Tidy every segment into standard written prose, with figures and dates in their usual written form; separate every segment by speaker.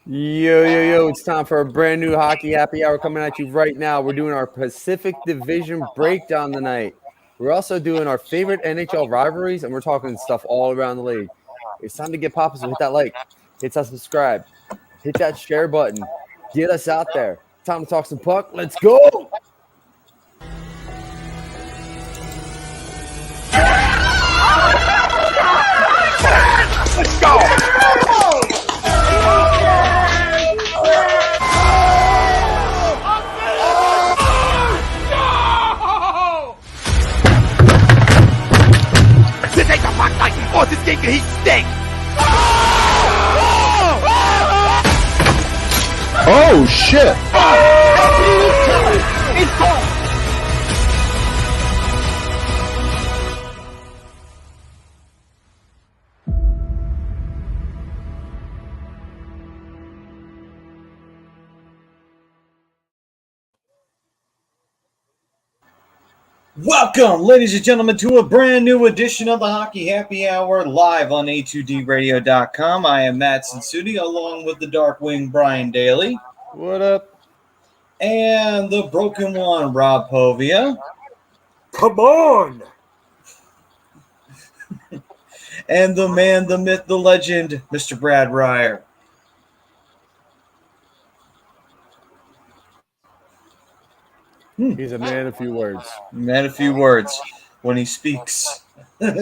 Speaker 1: Yo, it's time for a brand new Hockey Happy Hour coming at you right now. We're doing our Pacific Division breakdown tonight. We're also doing our favorite NHL rivalries, and we're talking stuff all around the league. It's time to get popping, so hit that like, hit that subscribe, hit that share button. Get us out there. Time to talk some puck. Let's go!
Speaker 2: Let's go! This ain't the puck night! Oh, this game can he stink!
Speaker 3: Oh, shit!
Speaker 2: It's gone!
Speaker 4: Welcome, ladies and gentlemen, to a brand new edition of the Hockey Happy Hour live on A2DRadio.com. I am Matt Sensuti, along with the Darkwing Brian Daly.
Speaker 1: What up?
Speaker 4: And the Broken One, Rob Povia.
Speaker 2: Come on!
Speaker 4: And the man, the myth, the legend, Mr. Brad Ryer.
Speaker 1: He's a man of few words.
Speaker 4: Man, a few words when he speaks.
Speaker 5: He's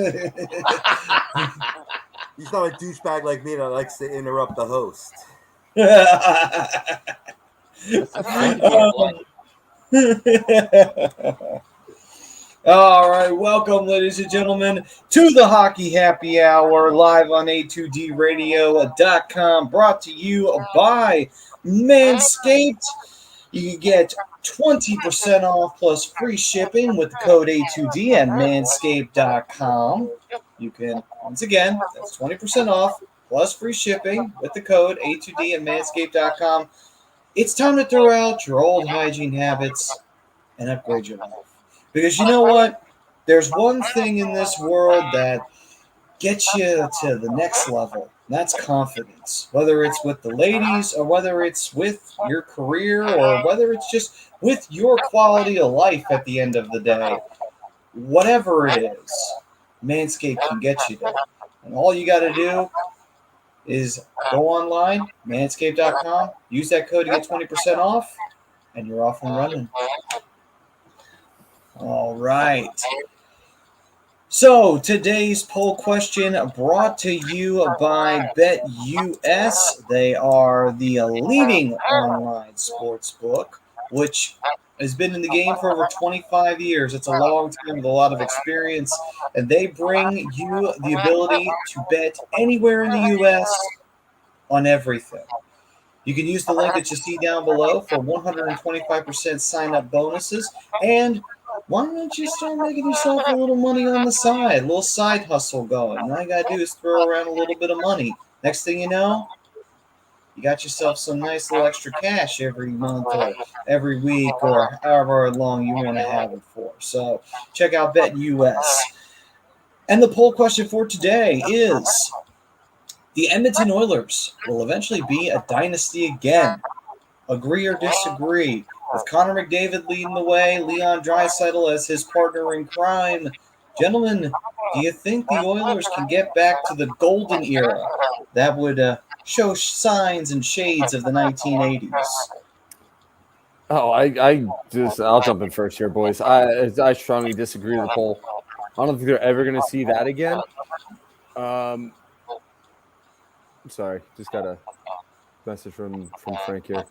Speaker 5: not a douchebag like me that likes to interrupt the host.
Speaker 4: All right, welcome, ladies and gentlemen, to the Hockey Happy Hour live on A2DRadio.com, brought to you by Manscaped. You can get 20% off plus free shipping with the code A2D at manscaped.com. You can, once again, that's 20% off plus free shipping with the code A2D at manscaped.com. It's time to throw out your old hygiene habits and upgrade your life. Because you know what? There's one thing in this world that gets you to the next level. And that's confidence. Whether it's with the ladies or whether it's with your career or whether it's just with your quality of life at the end of the day. Whatever it is, Manscaped can get you there. And all you got to do is go online, manscaped.com, use that code to get 20% off, and you're off and running. All right. So today's poll question brought to you by BetUS. They are the leading online sports book, which has been in the game for over 25 years. It's a long time with a lot of experience, and they bring you the ability to bet anywhere in the U.S. on everything. You can use the link that you see down below for 125% sign-up bonuses, and why don't you start making yourself a little money on the side, a little side hustle going? All you got to do is throw around a little bit of money. Next thing you know, you got yourself some nice little extra cash every month or every week or however long you want to have it for. So check out BetUS. And the poll question for today is, the Edmonton Oilers will eventually be a dynasty again. Agree or disagree? With Connor McDavid leading the way, Leon Draisaitl as his partner in crime. Gentlemen, do you think the Oilers can get back to the golden era that would show signs and shades of the 1980s?
Speaker 1: Oh, I'll jump in first here, boys. I strongly disagree with the poll. I don't think they're ever going to see that again. Sorry, just got a message from Frank here.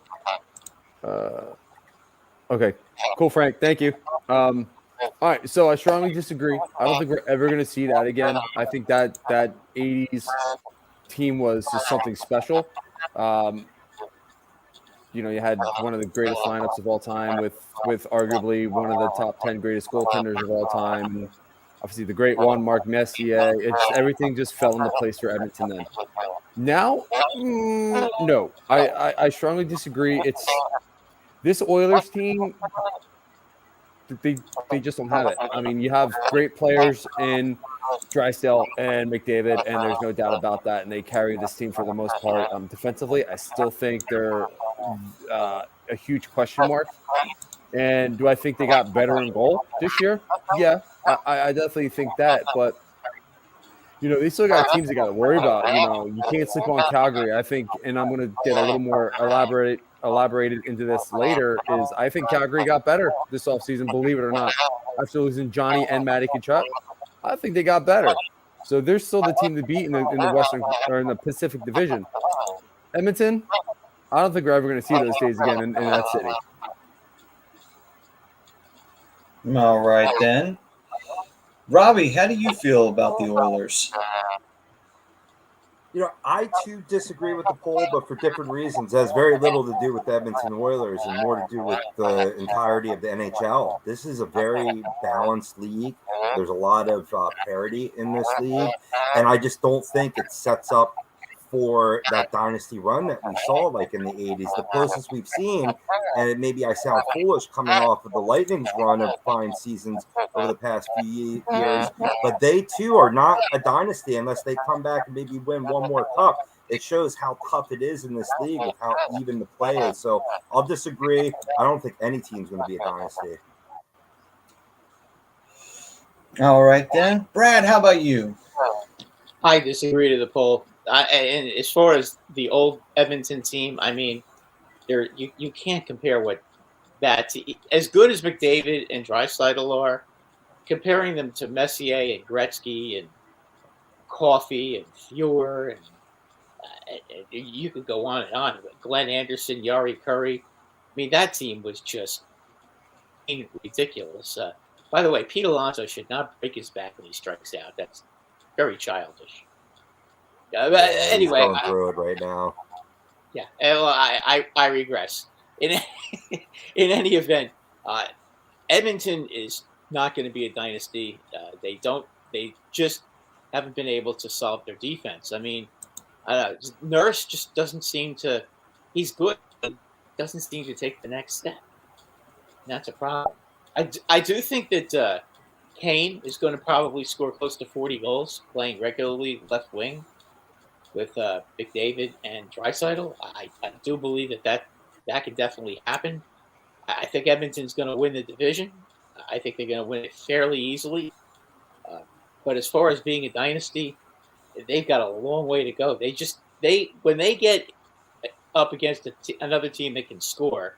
Speaker 1: Okay, cool, Frank. Thank you. All right, so I strongly disagree. I don't think we're ever going to see that again. I think that 80s team was just something special. You had one of the greatest lineups of all time with arguably one of the top 10 greatest goaltenders of all time. And obviously, the great one, Mark Messier. Everything just fell into place for Edmonton then. Now, no. I strongly disagree. This Oilers team, they just don't have it. I mean, you have great players in Drysdale and McDavid, and there's no doubt about that. And they carry this team for the most part. Defensively, I still think they're a huge question mark. And do I think they got better in goal this year? Yeah, I definitely think that. But they still got teams they got to worry about. You can't sleep on Calgary. I think, and I'm going to get a little more elaborated into this later, is I think Calgary got better this offseason, believe it or not. After losing Johnny and Matty Tkachuk, I think they got better. So they're still the team to beat in the Western or in the Pacific Division. Edmonton, I don't think we're ever going to see those days again in that city.
Speaker 4: All right, then. Robbie, how do you feel about the Oilers?
Speaker 5: I too disagree with the poll, but for different reasons. It has very little to do with the Edmonton Oilers and more to do with the entirety of the NHL. This is a very balanced league. There's a lot of parity in this league, and I just don't think it sets up for that dynasty run that we saw like in the 80s. The closest we've seen, and maybe I sound foolish coming off of the Lightning's run of fine seasons over the past few years, but they too are not a dynasty unless they come back and maybe win one more cup. It shows how tough it is in this league with how even the play is. So I'll disagree. I don't think any team's going to be a dynasty.
Speaker 4: All right, then. Brad, how about you?
Speaker 6: I disagree to the poll. And as far as the old Edmonton team, I mean, you can't compare what as good as McDavid and Draisaitl are, comparing them to Messier and Gretzky and Coffey and Fuhr, and you could go on and on. Glenn Anderson, Yari Curry. I mean, that team was just ridiculous. By the way, Pete Alonso should not break his back when he strikes out. That's very childish. Anyway,
Speaker 5: he's going through it right now.
Speaker 6: Yeah, well, I regress. In any event, Edmonton is not going to be a dynasty. They just haven't been able to solve their defense. I mean, Nurse just doesn't seem to. He's good, but doesn't seem to take the next step. And that's a problem. I do think that Kane is going to probably score close to 40 goals playing regularly left wing with McDavid and Draisaitl. I do believe that can definitely happen. I think Edmonton's going to win the division. I think they're going to win it fairly easily. But as far as being a dynasty, they've got a long way to go. When they get up against another team that can score,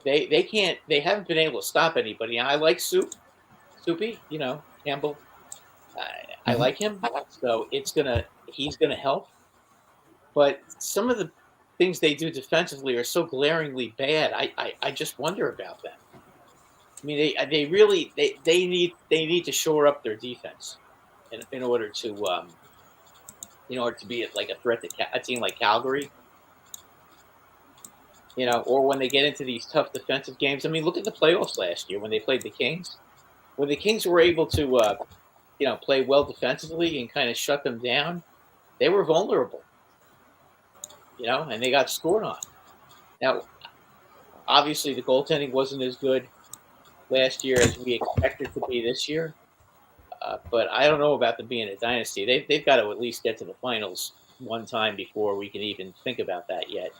Speaker 6: they can't. They haven't been able to stop anybody. And I like Soupy, Campbell. I like him, so he's gonna help. But some of the things they do defensively are so glaringly bad. I just wonder about them. I mean, they really need to shore up their defense in order to be like a threat to a team like Calgary. Or when they get into these tough defensive games. I mean, look at the playoffs last year when they played the Kings. When the Kings were able to play well defensively and kind of shut them down, they were vulnerable. And they got scored on. Now, obviously, the goaltending wasn't as good last year as we expected to be this year. But I don't know about them being a dynasty. They've got to at least get to the finals one time before we can even think about that yet.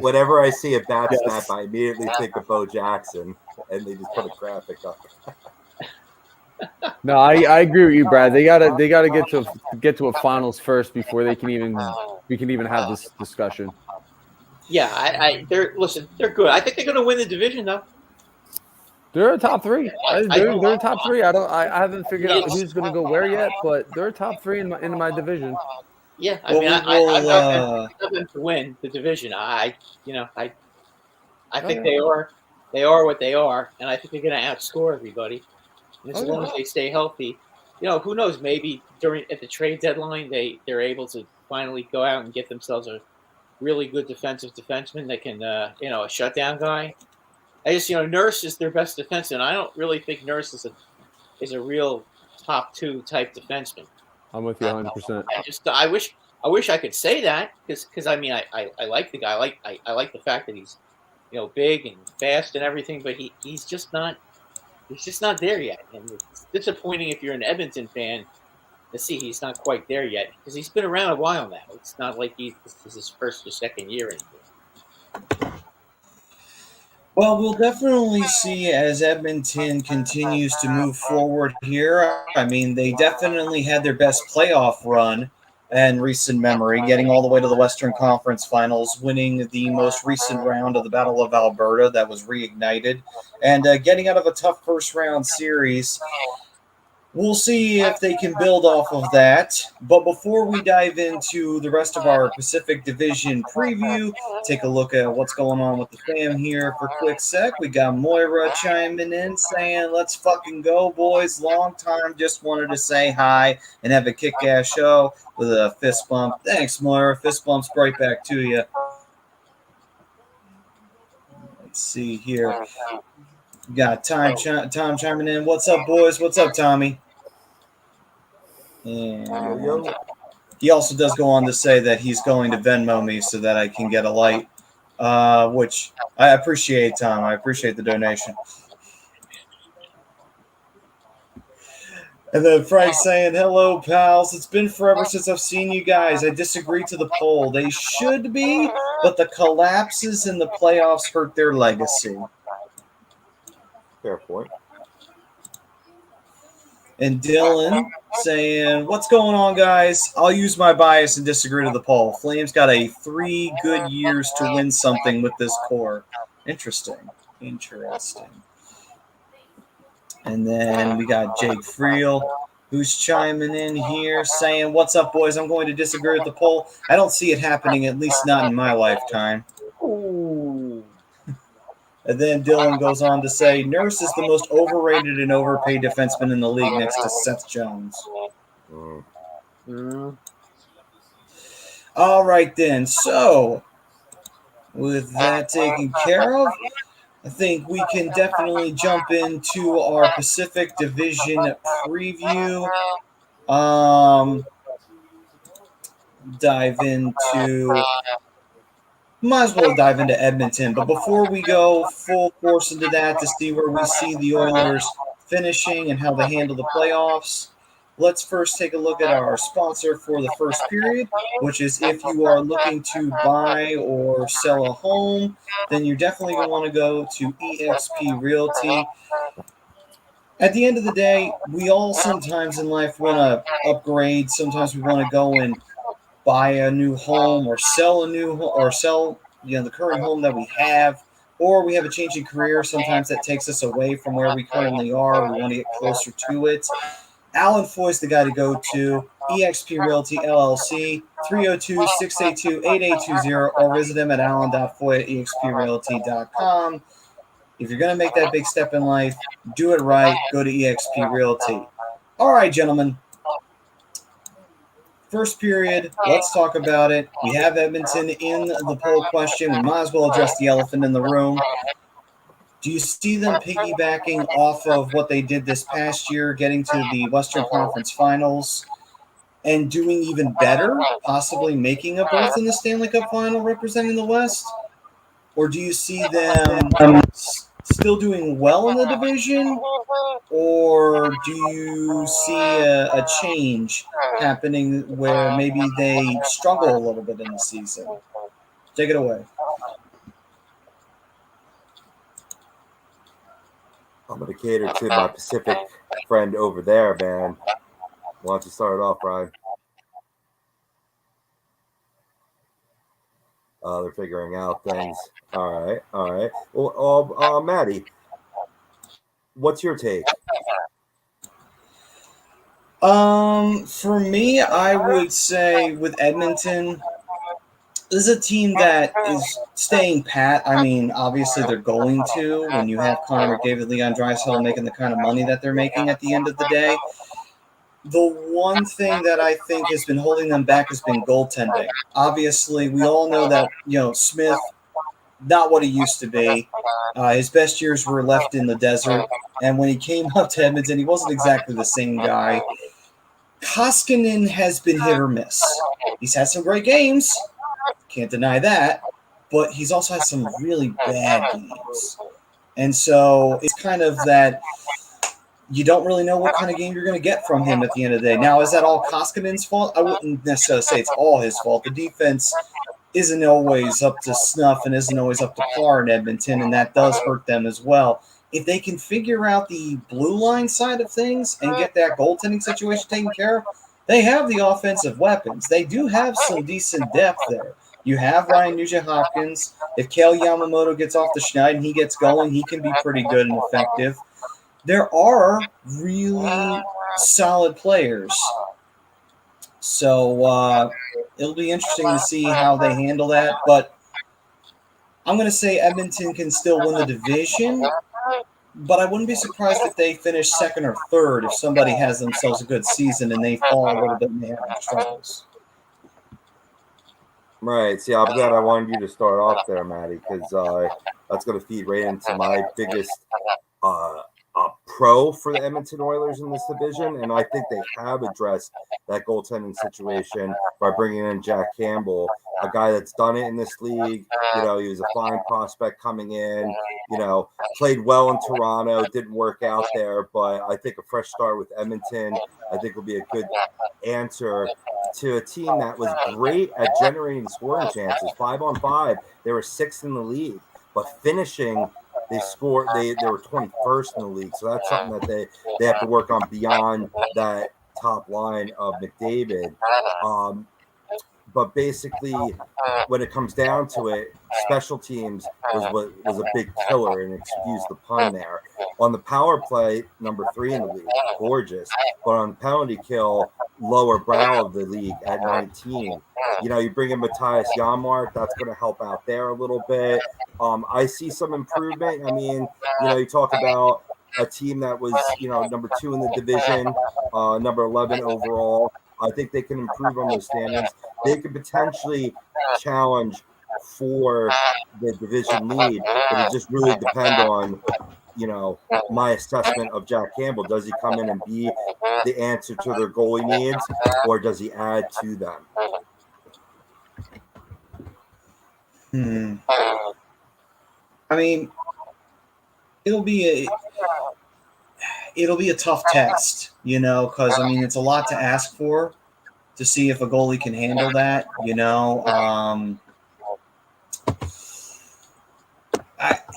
Speaker 5: Whenever I see a bat snap, I immediately think of Bo Jackson, and they just put a graphic up.
Speaker 1: No, I agree with you, Brad. They gotta get to a finals first before we can even have this discussion.
Speaker 6: Yeah, they're good. I think they're going to win the division though.
Speaker 1: They're a top three. They're a top three. I haven't figured out who's going to go where yet, but they're a top three in my division.
Speaker 6: Yeah, I mean, I love them to win the division. I think they are what they are, and I think they're going to outscore everybody. And as long as they stay healthy, who knows? Maybe at the trade deadline, they're able to finally go out and get themselves a really good defenseman that can, a shutdown guy. I just, Nurse is their best defenseman. I don't really think Nurse is a real top two type defenseman.
Speaker 1: I'm with you 100%.
Speaker 6: I wish I could say that because I mean I like the guy. I like the fact that he's big and fast and everything, but he's just not He's just not there yet, and it's disappointing if you're an Edmonton fan to see he's not quite there yet because he's been around a while now. It's not like this is his first or second year anymore.
Speaker 4: Well, we'll definitely see as Edmonton continues to move forward here. I mean, they definitely had their best playoff run in recent memory, getting all the way to the Western Conference Finals, winning the most recent round of the Battle of Alberta that was reignited, and getting out of a tough first-round series. We'll see if they can build off of that. But before we dive into the rest of our Pacific Division preview, take a look at what's going on with the fam here for a quick sec. We got Moira chiming in saying, let's fucking go, boys. Long time. Just wanted to say hi and have a kick-ass show with a fist bump. Thanks, Moira. Fist bumps right back to you. Let's see here. We got Tom chiming in. What's up, boys? What's up, Tommy? And he also does go on to say that he's going to Venmo me so that I can get a light, which I appreciate, Tom. I appreciate the donation. And then Frank saying, hello, pals. It's been forever since I've seen you guys. I disagree to the poll. They should be, but the collapses in the playoffs hurt their legacy.
Speaker 5: Fair point.
Speaker 4: And Dylan saying, what's going on, guys? I'll use my bias and disagree to the poll. Flames got 3 good years to win something with this core. Interesting. And then we got Jake Friel, who's chiming in here saying, what's up, boys? I'm going to disagree with the poll. I don't see it happening, at least not in my lifetime.
Speaker 6: Ooh.
Speaker 4: And then Dylan goes on to say, Nurse is the most overrated and overpaid defenseman in the league next to Seth Jones. All right, then. So, with that taken care of, I think we can definitely jump into our Pacific Division preview. Might as well dive into Edmonton. But before we go full force into that to see where we see the Oilers finishing and how they handle the playoffs, let's first take a look at our sponsor for the first period, which is if you are looking to buy or sell a home, then you're definitely going to want to go to eXp Realty. At the end of the day, we all sometimes in life want to upgrade. Sometimes we want to go and buy a new home or sell the current home that we have, or we have a change in career. Sometimes that takes us away from where we currently are. We want to get closer to it. Alan Foy's the guy to go to. eXp Realty LLC, 302-682-8820, or visit him at alan.foy@exprealty.com. If you're going to make that big step in life, do it right. Go to eXp Realty. All right, gentlemen. First period, let's talk about it. We have Edmonton in the poll question. We might as well address the elephant in the room. Do you see them piggybacking off of what they did this past year, getting to the Western Conference Finals and doing even better, possibly making a berth in the Stanley Cup Final representing the West? Or do you see them still doing well in the division? Or do you see a change happening where maybe they struggle a little bit in the season? Take it away.
Speaker 5: I'm going to cater to my Pacific friend over there, man. Why don't you start it off, Brian? They're figuring out things. All right. Well, Maddie, what's your take?
Speaker 4: For me, I would say with Edmonton, this is a team that is staying pat. I mean, obviously they're going to when you have Connor McDavid, Leon Draisaitl making the kind of money that they're making at the end of the day. The one thing that I think has been holding them back has been goaltending. Obviously, we all know that, Smith, not what he used to be. His best years were left in the desert. And when he came up to Edmonton, he wasn't exactly the same guy. Koskinen has been hit or miss. He's had some great games. Can't deny that. But he's also had some really bad games. And so it's kind of that you don't really know what kind of game you're going to get from him at the end of the day. Now, is that all Koskinen's fault? I wouldn't necessarily say it's all his fault. The defense isn't always up to snuff and isn't always up to par in Edmonton, and that does hurt them as well. If they can figure out the blue line side of things and get that goaltending situation taken care of, they have the offensive weapons. They do have some decent depth there. You have Ryan Nugent-Hopkins. If Kale Yamamoto gets off the schneid and he gets going, he can be pretty good and effective. There are really solid players. So it'll be interesting to see how they handle that. But I'm going to say Edmonton can still win the division, but I wouldn't be surprised if they finish second or third if somebody has themselves a good season and they fall a little bit and they have troubles.
Speaker 5: Right. See, I'm glad I wanted you to start off there, Maddie, because that's going to feed right into my biggest pro for the Edmonton Oilers in this division, and I think they have addressed that goaltending situation by bringing in Jack Campbell, a guy that's done it in this league. You know, he was a fine prospect coming in, you know, played well in Toronto, didn't work out there, but I think a fresh start with Edmonton, I think will be a good answer to a team that was great at generating scoring chances. 5-on-5, they were 6th in the league, but finishing, they scored. They were 21st in the league, so that's something that they have to work on beyond that top line of McDavid. But basically, when it comes down to it, special teams was a big killer, and excuse the pun there. On the power play, number 3 in the league, gorgeous. But on penalty kill, lower brow of the league at 19. You know, you bring in Matthias Janmark, that's going to help out there a little bit. I see some improvement. I mean, you know, you talk about a team that was, you know, number 2 in the division, number 11 overall. I think they can improve on those standings. They could potentially challenge for the division lead, but it just really depends on, you know, my assessment of Jack Campbell. Does he come in and be the answer to their goalie needs, or does he add to them?
Speaker 4: I mean, it'll be a tough test, you know, because I mean it's a lot to ask for to see if a goalie can handle that, you know.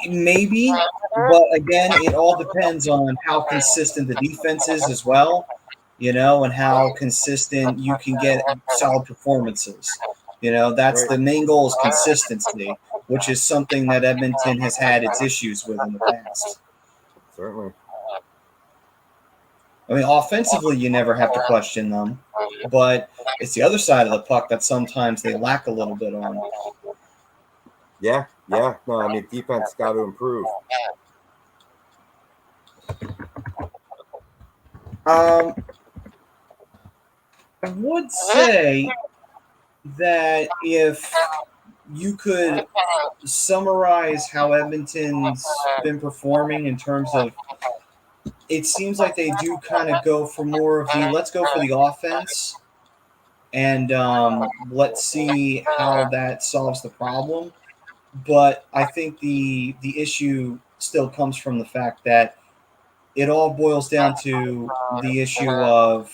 Speaker 4: Maybe, but again, it all depends on how consistent the defense is as well, you know, and how consistent you can get solid performances. You know, that's the main goal is consistency, which is something that Edmonton has had its issues with in the past.
Speaker 5: Certainly.
Speaker 4: I mean, offensively, you never have to question them, but it's the other side of the puck that sometimes they lack a little bit on.
Speaker 5: Yeah. No, I mean, defense got to improve.
Speaker 4: I would say that if you could summarize how Edmonton's been performing in terms of, it seems like they do kind of go for more of the, let's go for the offense and let's see how that solves the problem. But I think the issue still comes from the fact that it all boils down to the issue of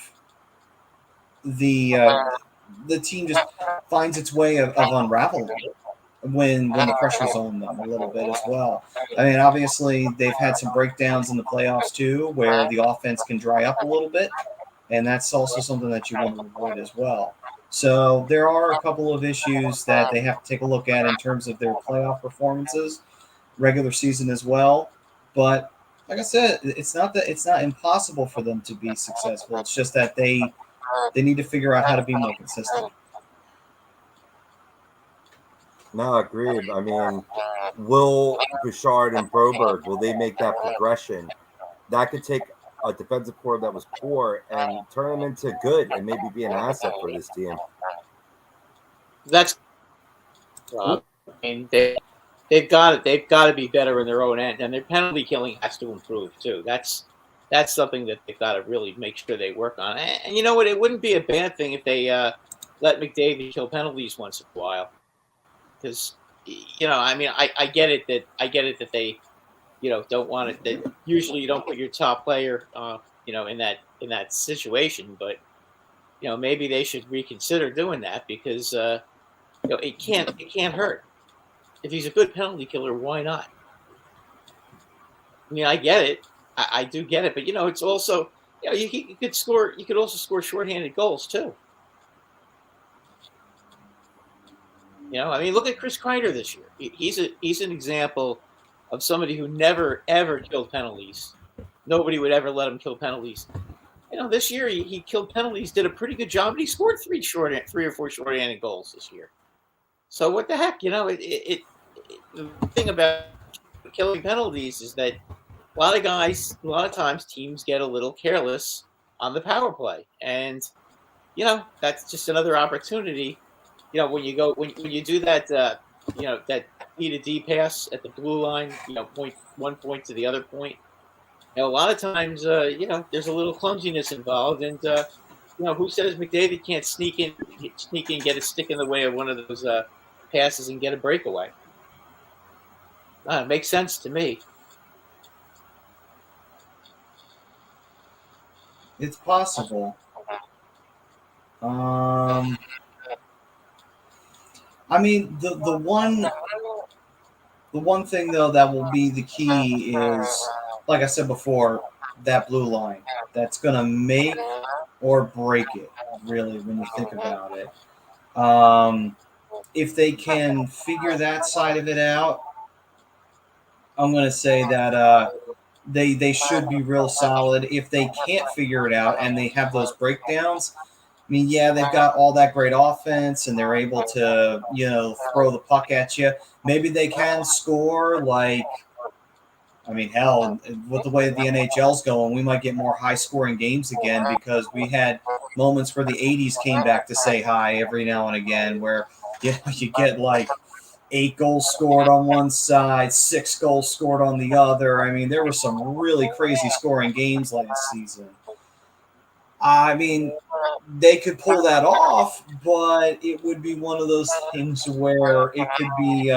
Speaker 4: the team just finds its way of unraveling when the pressure's on them a little bit as well. I mean, obviously, they've had some breakdowns in the playoffs too, where the offense can dry up a little bit, and that's also something that you want to avoid as well. So there are a couple of issues that they have to take a look at in terms of their playoff performances, regular season as well. But like I said, it's not impossible for them to be successful. It's just that they need to figure out how to be more consistent.
Speaker 5: No, agreed. I mean, will Bouchard and Broberg, will they make that progression? That could take a defensive core that was poor and turn them into good and maybe be an asset for this team.
Speaker 6: That's I mean, they've got to be better in their own end, and their penalty killing has to improve too. That's something that they've got to really make sure they work on. And you know what? It wouldn't be a bad thing if they let McDavid kill penalties once in a while, because you know, I mean, I get it that don't want it. That usually you don't put your top player, in that situation. But maybe they should reconsider doing that because it can't hurt. If he's a good penalty killer, why not? I mean, I get it. I do get it, but it's also you could score. You could also score shorthanded goals too. I mean, look at Chris Kreider this year. He's an example of somebody who never ever killed penalties. Nobody would ever let him kill penalties. This year he killed penalties, did a pretty good job, and he scored three or four shorthanded goals this year. So what the heck, the thing about killing penalties is that a lot of times teams get a little careless on the power play, and that's just another opportunity. When you do that, that D to D pass at the blue line, one point to the other point. A lot of times, there's a little clumsiness involved, and who says McDavid can't sneak in, get a stick in the way of one of those passes and get a breakaway? It makes sense to me.
Speaker 4: It's possible. I mean, the one thing though that will be the key is, like I said before, that blue line. That's gonna make or break it, really, when you think about it. If they can figure that side of it out, I'm gonna say that they should be real solid. If they can't figure it out and they have those breakdowns, I mean, yeah, they've got all that great offense and they're able to, throw the puck at you. Maybe they can score hell, with the way the NHL's going, we might get more high-scoring games again because we had moments where the 80s came back to say hi every now and again where you get 8 goals scored on one side, 6 goals scored on the other. I mean, there were some really crazy scoring games last season. I mean, they could pull that off, but it would be one of those things where it could be,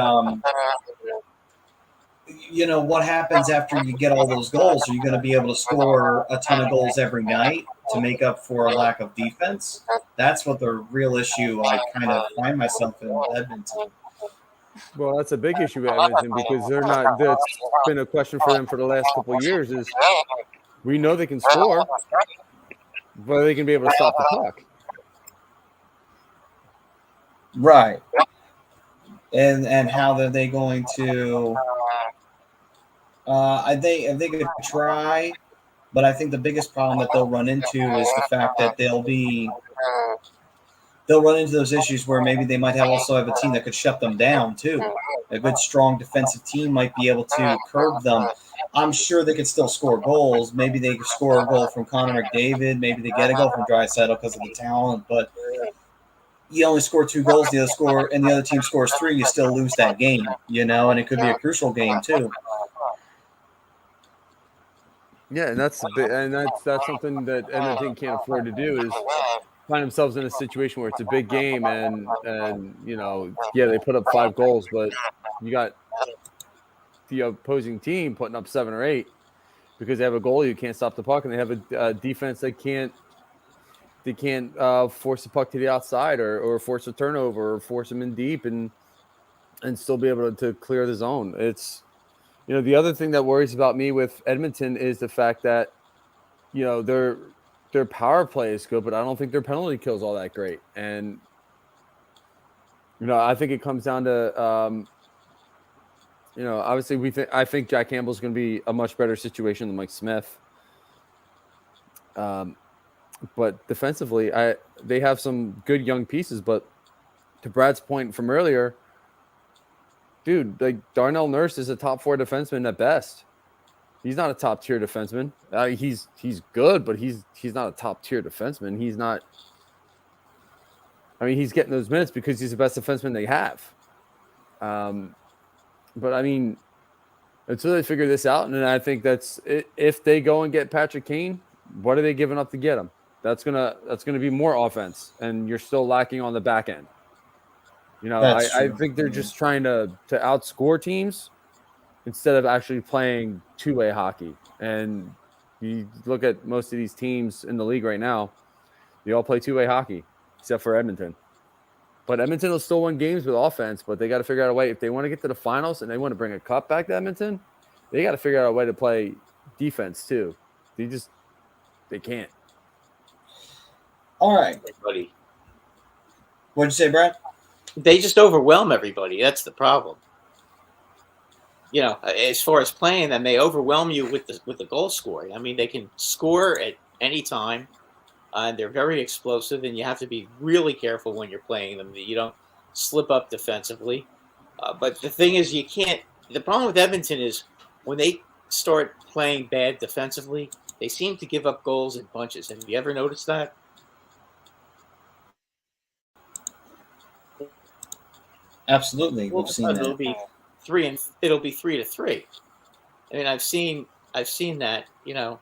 Speaker 4: what happens after you get all those goals? Are you going to be able to score a ton of goals every night to make up for a lack of defense? That's what the real issue I kind of find myself in Edmonton.
Speaker 1: Well, that's a big issue with Edmonton because they're not. That's been a question for them for the last couple of years. Is we know they can score, but they can be able to stop the puck.
Speaker 4: Right. And how are they going to? I think they could try, but I think the biggest problem that they'll run into is the fact that they'll run into those issues where maybe they might also have a team that could shut them down too. A good, strong defensive team might be able to curb them. I'm sure they could still score goals. Maybe they could score a goal from Connor McDavid. Maybe they get a goal from Draisaitl because of the talent. But you only score 2 goals, the other team scores 3. You still lose that game, and it could be a crucial game too.
Speaker 1: Yeah, and that's something that Edmonton can't afford to do is find themselves in a situation where it's a big game and they put up 5 goals, but you got the opposing team putting up 7 or 8 because they have a goalie who can't stop the puck and they have a defense that can't force the puck to the outside or force a turnover or force them in deep and still be able to clear the zone. It's the other thing that worries about me with Edmonton is the fact that their power play is good, but I don't think their penalty kill is all that great. And I think it comes down to obviously I think Jack Campbell's going to be a much better situation than Mike Smith. But defensively, they have some good young pieces. But to Brad's point from earlier, dude, Darnell Nurse is a top 4 defenseman at best. He's not a top tier defenseman. He's good, but he's not a top tier defenseman. He's not. I mean, he's getting those minutes because he's the best defenseman they have. But I mean, until they figure this out, and I think that's if they go and get Patrick Kane, what are they giving up to get him? That's gonna be more offense, and you're still lacking on the back end. I think they're just trying to outscore teams instead of actually playing two-way hockey. And you look at most of these teams in the league right now, they all play two-way hockey, except for Edmonton. But Edmonton will still win games with offense, but they got to figure out a way. If they want to get to the finals and they want to bring a cup back to Edmonton, they got to figure out a way to play defense too. They can't.
Speaker 4: All right.
Speaker 6: Everybody.
Speaker 4: What'd you say, Brad?
Speaker 6: They just overwhelm everybody. That's the problem. You know, as far as playing them, they overwhelm you with the goal scoring. I mean, they can score at any time. And they're very explosive, and you have to be really careful when you're playing them that you don't slip up defensively. But the thing is, you can't. The problem with Edmonton is when they start playing bad defensively, they seem to give up goals in bunches. Have you ever noticed that?
Speaker 4: Absolutely, we've seen
Speaker 6: It'll
Speaker 4: that.
Speaker 6: be 3-3. I mean, I've seen that. You know.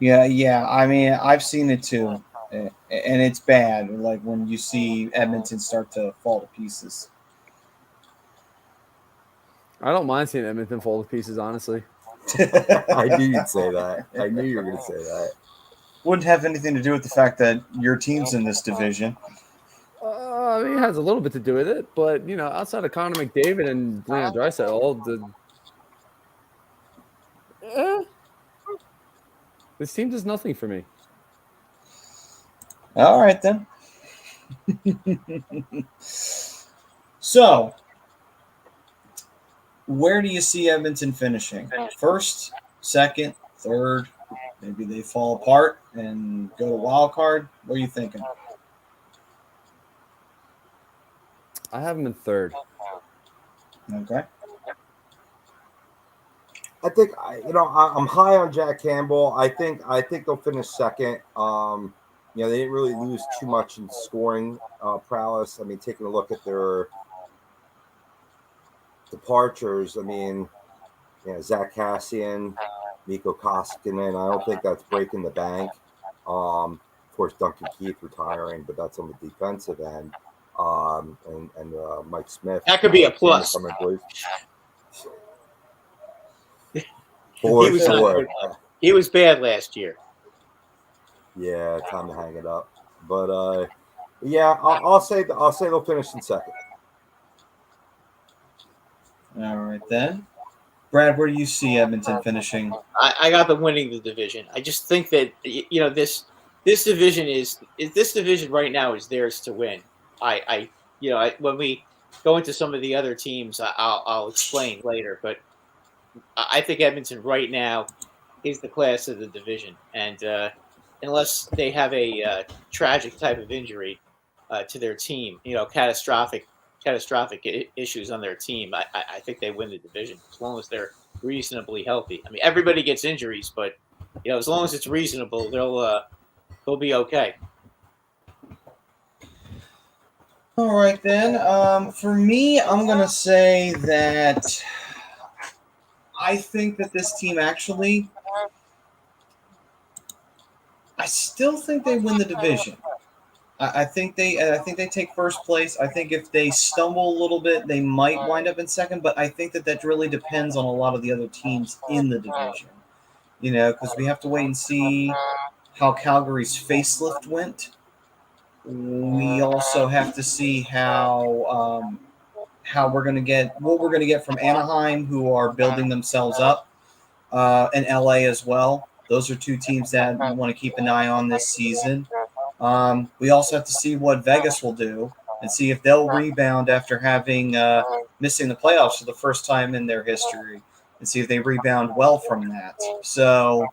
Speaker 4: Yeah. I mean, I've seen it too, and it's bad. Like when you see Edmonton start to fall to pieces.
Speaker 1: I don't mind seeing Edmonton fall to pieces, honestly.
Speaker 5: I knew you'd say that. I knew you were going to say that.
Speaker 4: Wouldn't have anything to do with the fact that your team's in this division.
Speaker 1: I mean, it has a little bit to do with it, but you know, outside of Connor McDavid and Leon Draisaitl, this team does nothing for me.
Speaker 4: All right, then. So, where do you see Edmonton finishing? First, second, third? Maybe they fall apart and go to wild card? What are you thinking?
Speaker 1: I have them in third.
Speaker 4: Okay.
Speaker 5: I think I'm high on Jack Campbell. I think they'll finish second. They didn't really lose too much in scoring prowess. I mean, taking a look at their departures, I mean, Zach Kassian, Mikko Koskinen. I don't think that's breaking the bank. Of course, Duncan Keith retiring, but that's on the defensive end. And Mike Smith.
Speaker 6: That could be a plus. He was bad last year.
Speaker 5: Yeah, time to hang it up. But I'll say they'll finish in second.
Speaker 4: All right, then. Brad, where do you see Edmonton finishing?
Speaker 6: I got them winning the division. I just think that this division right now is theirs to win. When we go into some of the other teams, I'll explain later. But I think Edmonton right now is the class of the division, and unless they have a tragic type of injury to their team, catastrophic issues on their team, I think they win the division as long as they're reasonably healthy. I mean, everybody gets injuries, but as long as it's reasonable, they'll be okay.
Speaker 4: All right, then. For me, I'm going to say that I think that this team actually, I still think they win the division. I think they take first place. I think if they stumble a little bit, they might wind up in second, but I think that really depends on a lot of the other teams in the division. Because we have to wait and see how Calgary's facelift went. We also have to see how we're going to get from Anaheim, who are building themselves up, and LA as well. Those are two teams that we want to keep an eye on this season. We also have to see what Vegas will do and see if they'll rebound after having missing the playoffs for the first time in their history, and see if they rebound well from that. So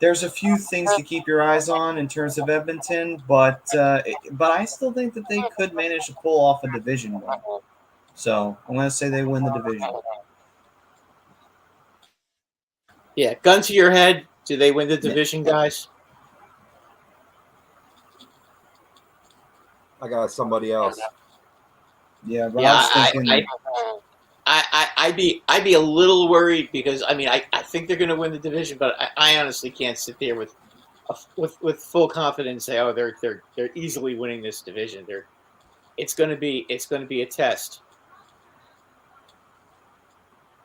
Speaker 4: there's a few things to keep your eyes on in terms of Edmonton, but I still think that they could manage to pull off a division win. So I'm going to say they win the division.
Speaker 6: Yeah, gun to your head. Do they win the division, guys?
Speaker 5: I got somebody else.
Speaker 4: Yeah, but I was thinking.
Speaker 6: I'd be a little worried because I think they're going to win the division, but I honestly can't sit there with full confidence and say, oh, they're easily winning this division. it's going to be a test.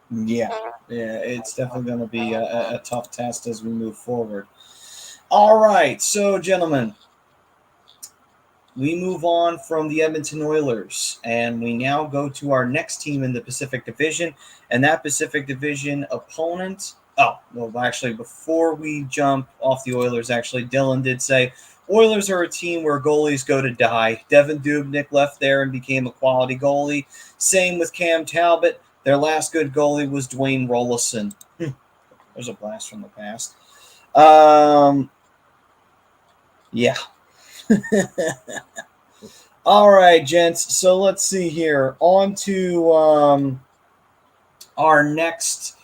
Speaker 4: Yeah, it's definitely going to be a tough test as we move forward. All right, so gentlemen, we move on from the Edmonton Oilers, and we now go to our next team in the Pacific Division, and that Pacific Division opponent. Oh, well, actually, before we jump off the Oilers, actually, Dylan did say Oilers are a team where goalies go to die. Devin Dubnyk left there and became a quality goalie. Same with Cam Talbot. Their last good goalie was Dwayne Rollison. There's a blast from the past. Yeah. All right, gents. So let's see here. On to our next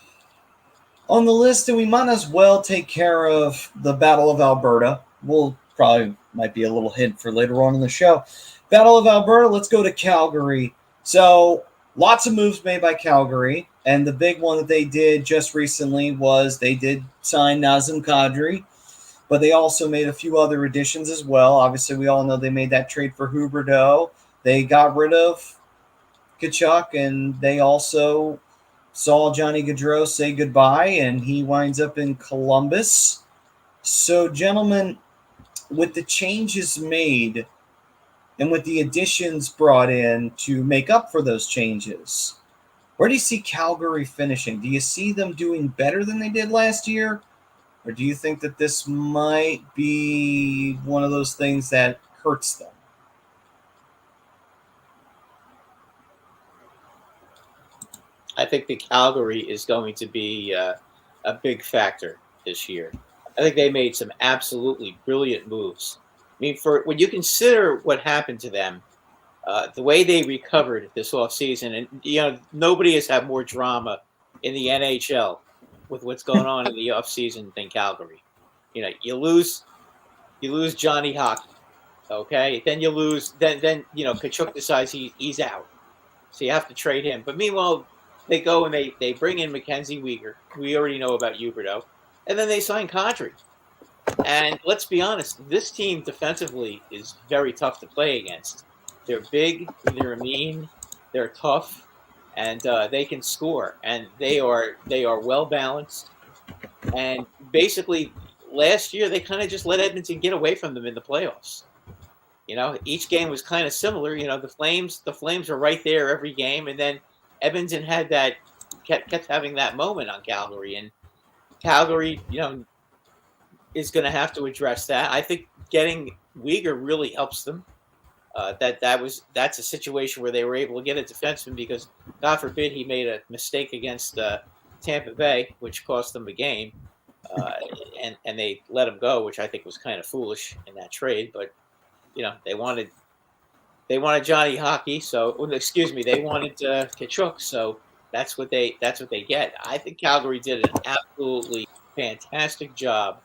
Speaker 4: on the list, and we might as well take care of the Battle of Alberta. We'll probably might be a little hint for later on in the show. Battle of Alberta. Let's go to Calgary. So lots of moves made by Calgary, and the big one that they did just recently was they did sign Nazem Kadri, but they also made a few other additions as well. Obviously, we all know they made that trade for Huberdeau. They got rid of Tkachuk, and they also saw Johnny Gaudreau say goodbye, and he winds up in Columbus. So, gentlemen, with the changes made and with the additions brought in to make up for those changes, where do you see Calgary finishing? Do you see them doing better than they did last year? Or do you think that this might be one of those things that hurts them?
Speaker 6: I think the Calgary is going to be a big factor this year. I think they made some absolutely brilliant moves. I mean, for when you consider what happened to them, the way they recovered this offseason, and nobody has had more drama in the NHL with what's going on in the offseason than Calgary. You lose Johnny Hockey, okay? Then you lose. Then Tkachuk decides he's out, so you have to trade him. But meanwhile, they go and they bring in Mackenzie Weegar. We already know about Huberdeau, and then they sign Kadri. And let's be honest, this team defensively is very tough to play against. They're big, they're mean, they're tough, and they can score. And they are well balanced. And basically, last year they kind of just let Edmonton get away from them in the playoffs. Each game was kind of similar. The Flames were right there every game, and then Edmonton had kept having that moment on Calgary, and Calgary, is going to have to address that. I think getting Weegar really helps them. That's a situation where they were able to get a defenseman because, God forbid, he made a mistake against Tampa Bay, which cost them a game, and they let him go, which I think was kind of foolish in that trade. But they wanted Johnny Hockey, they wanted Tkachuk, so that's what they get. I think Calgary did an absolutely fantastic job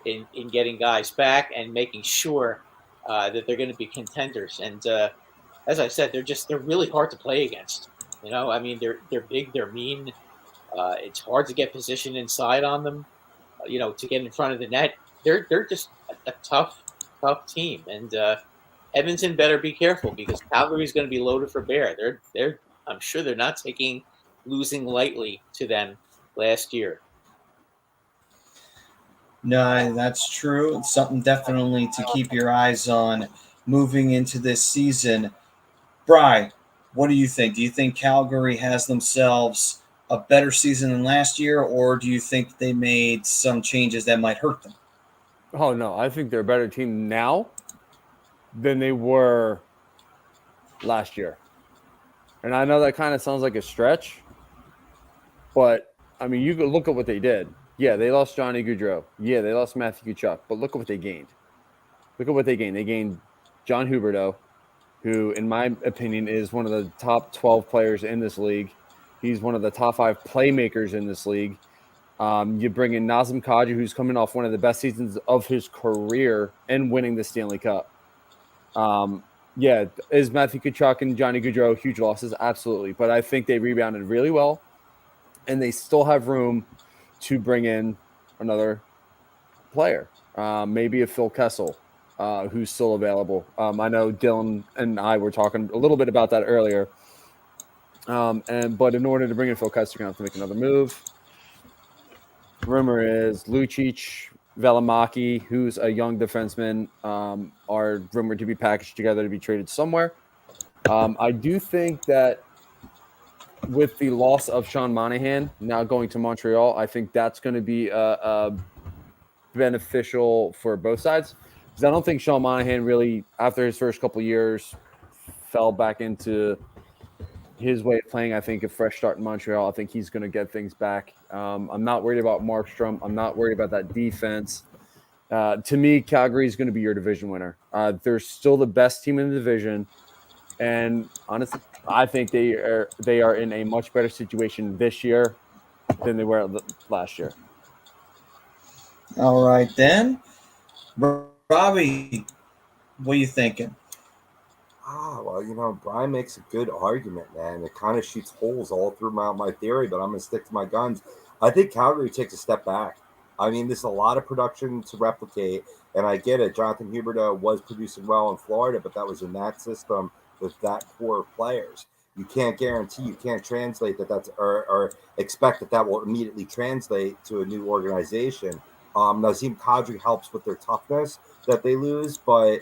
Speaker 6: in getting guys back and making sure that they're going to be contenders. And as I said, they're really hard to play against. I mean, they're big, they're mean. It's hard to get position inside on them. To get in front of the net. They're just a tough team, and Edmonton better be careful because Calgary is going to be loaded for bear. I'm sure they're not taking losing lightly to them last year.
Speaker 4: No, that's true. It's something definitely to keep your eyes on moving into this season. Bri, what do you think? Do you think Calgary has themselves a better season than last year, or do you think they made some changes that might hurt them?
Speaker 1: Oh, no. I think they're a better team now than they were last year. And I know that kind of sounds like a stretch, but, I mean, you could look at what they did. Yeah, they lost Johnny Gaudreau. Yeah, they lost Matthew Tkachuk. But look at what they gained. They gained John Huberdeau, who, in my opinion, is one of the top 12 players in this league. He's one of the top 5 playmakers in this league. You bring in Nazem Kadri, who's coming off one of the best seasons of his career and winning the Stanley Cup. Is Matthew Tkachuk and Johnny Gaudreau huge losses? Absolutely. But I think they rebounded really well, and they still have room to bring in another player, maybe a Phil Kessel. who's still available. I know Dylan and I were talking a little bit about that earlier. But in order to bring in Phil Kessler, you're going to have to make another move. Rumor is Lucic, Velimaki, who's a young defenseman, are rumored to be packaged together to be traded somewhere. I do think that with the loss of Sean Monahan now going to Montreal, I think that's going to be beneficial for both sides. Because I don't think Sean Monahan really, after his first couple of years, fell back into his way of playing. I think a fresh start in Montreal, I think he's going to get things back. I'm not worried about Markstrom. I'm not worried about that defense. To me, Calgary is going to be your division winner. They're still the best team in the division. And honestly, I think they are in a much better situation this year than they were last year.
Speaker 4: All right, then. Robbie, what are you thinking?
Speaker 5: Well, Brian makes a good argument, man. It kind of shoots holes all through my theory, but I'm going to stick to my guns. I think Calgary takes a step back. I mean, there's a lot of production to replicate, and I get it. Jonathan Huberdeau was producing well in Florida, but that was in that system with that core of players. You can't guarantee, you can't translate or expect that will immediately translate to a new organization. Nazem Kadri helps with their toughness that they lose, but,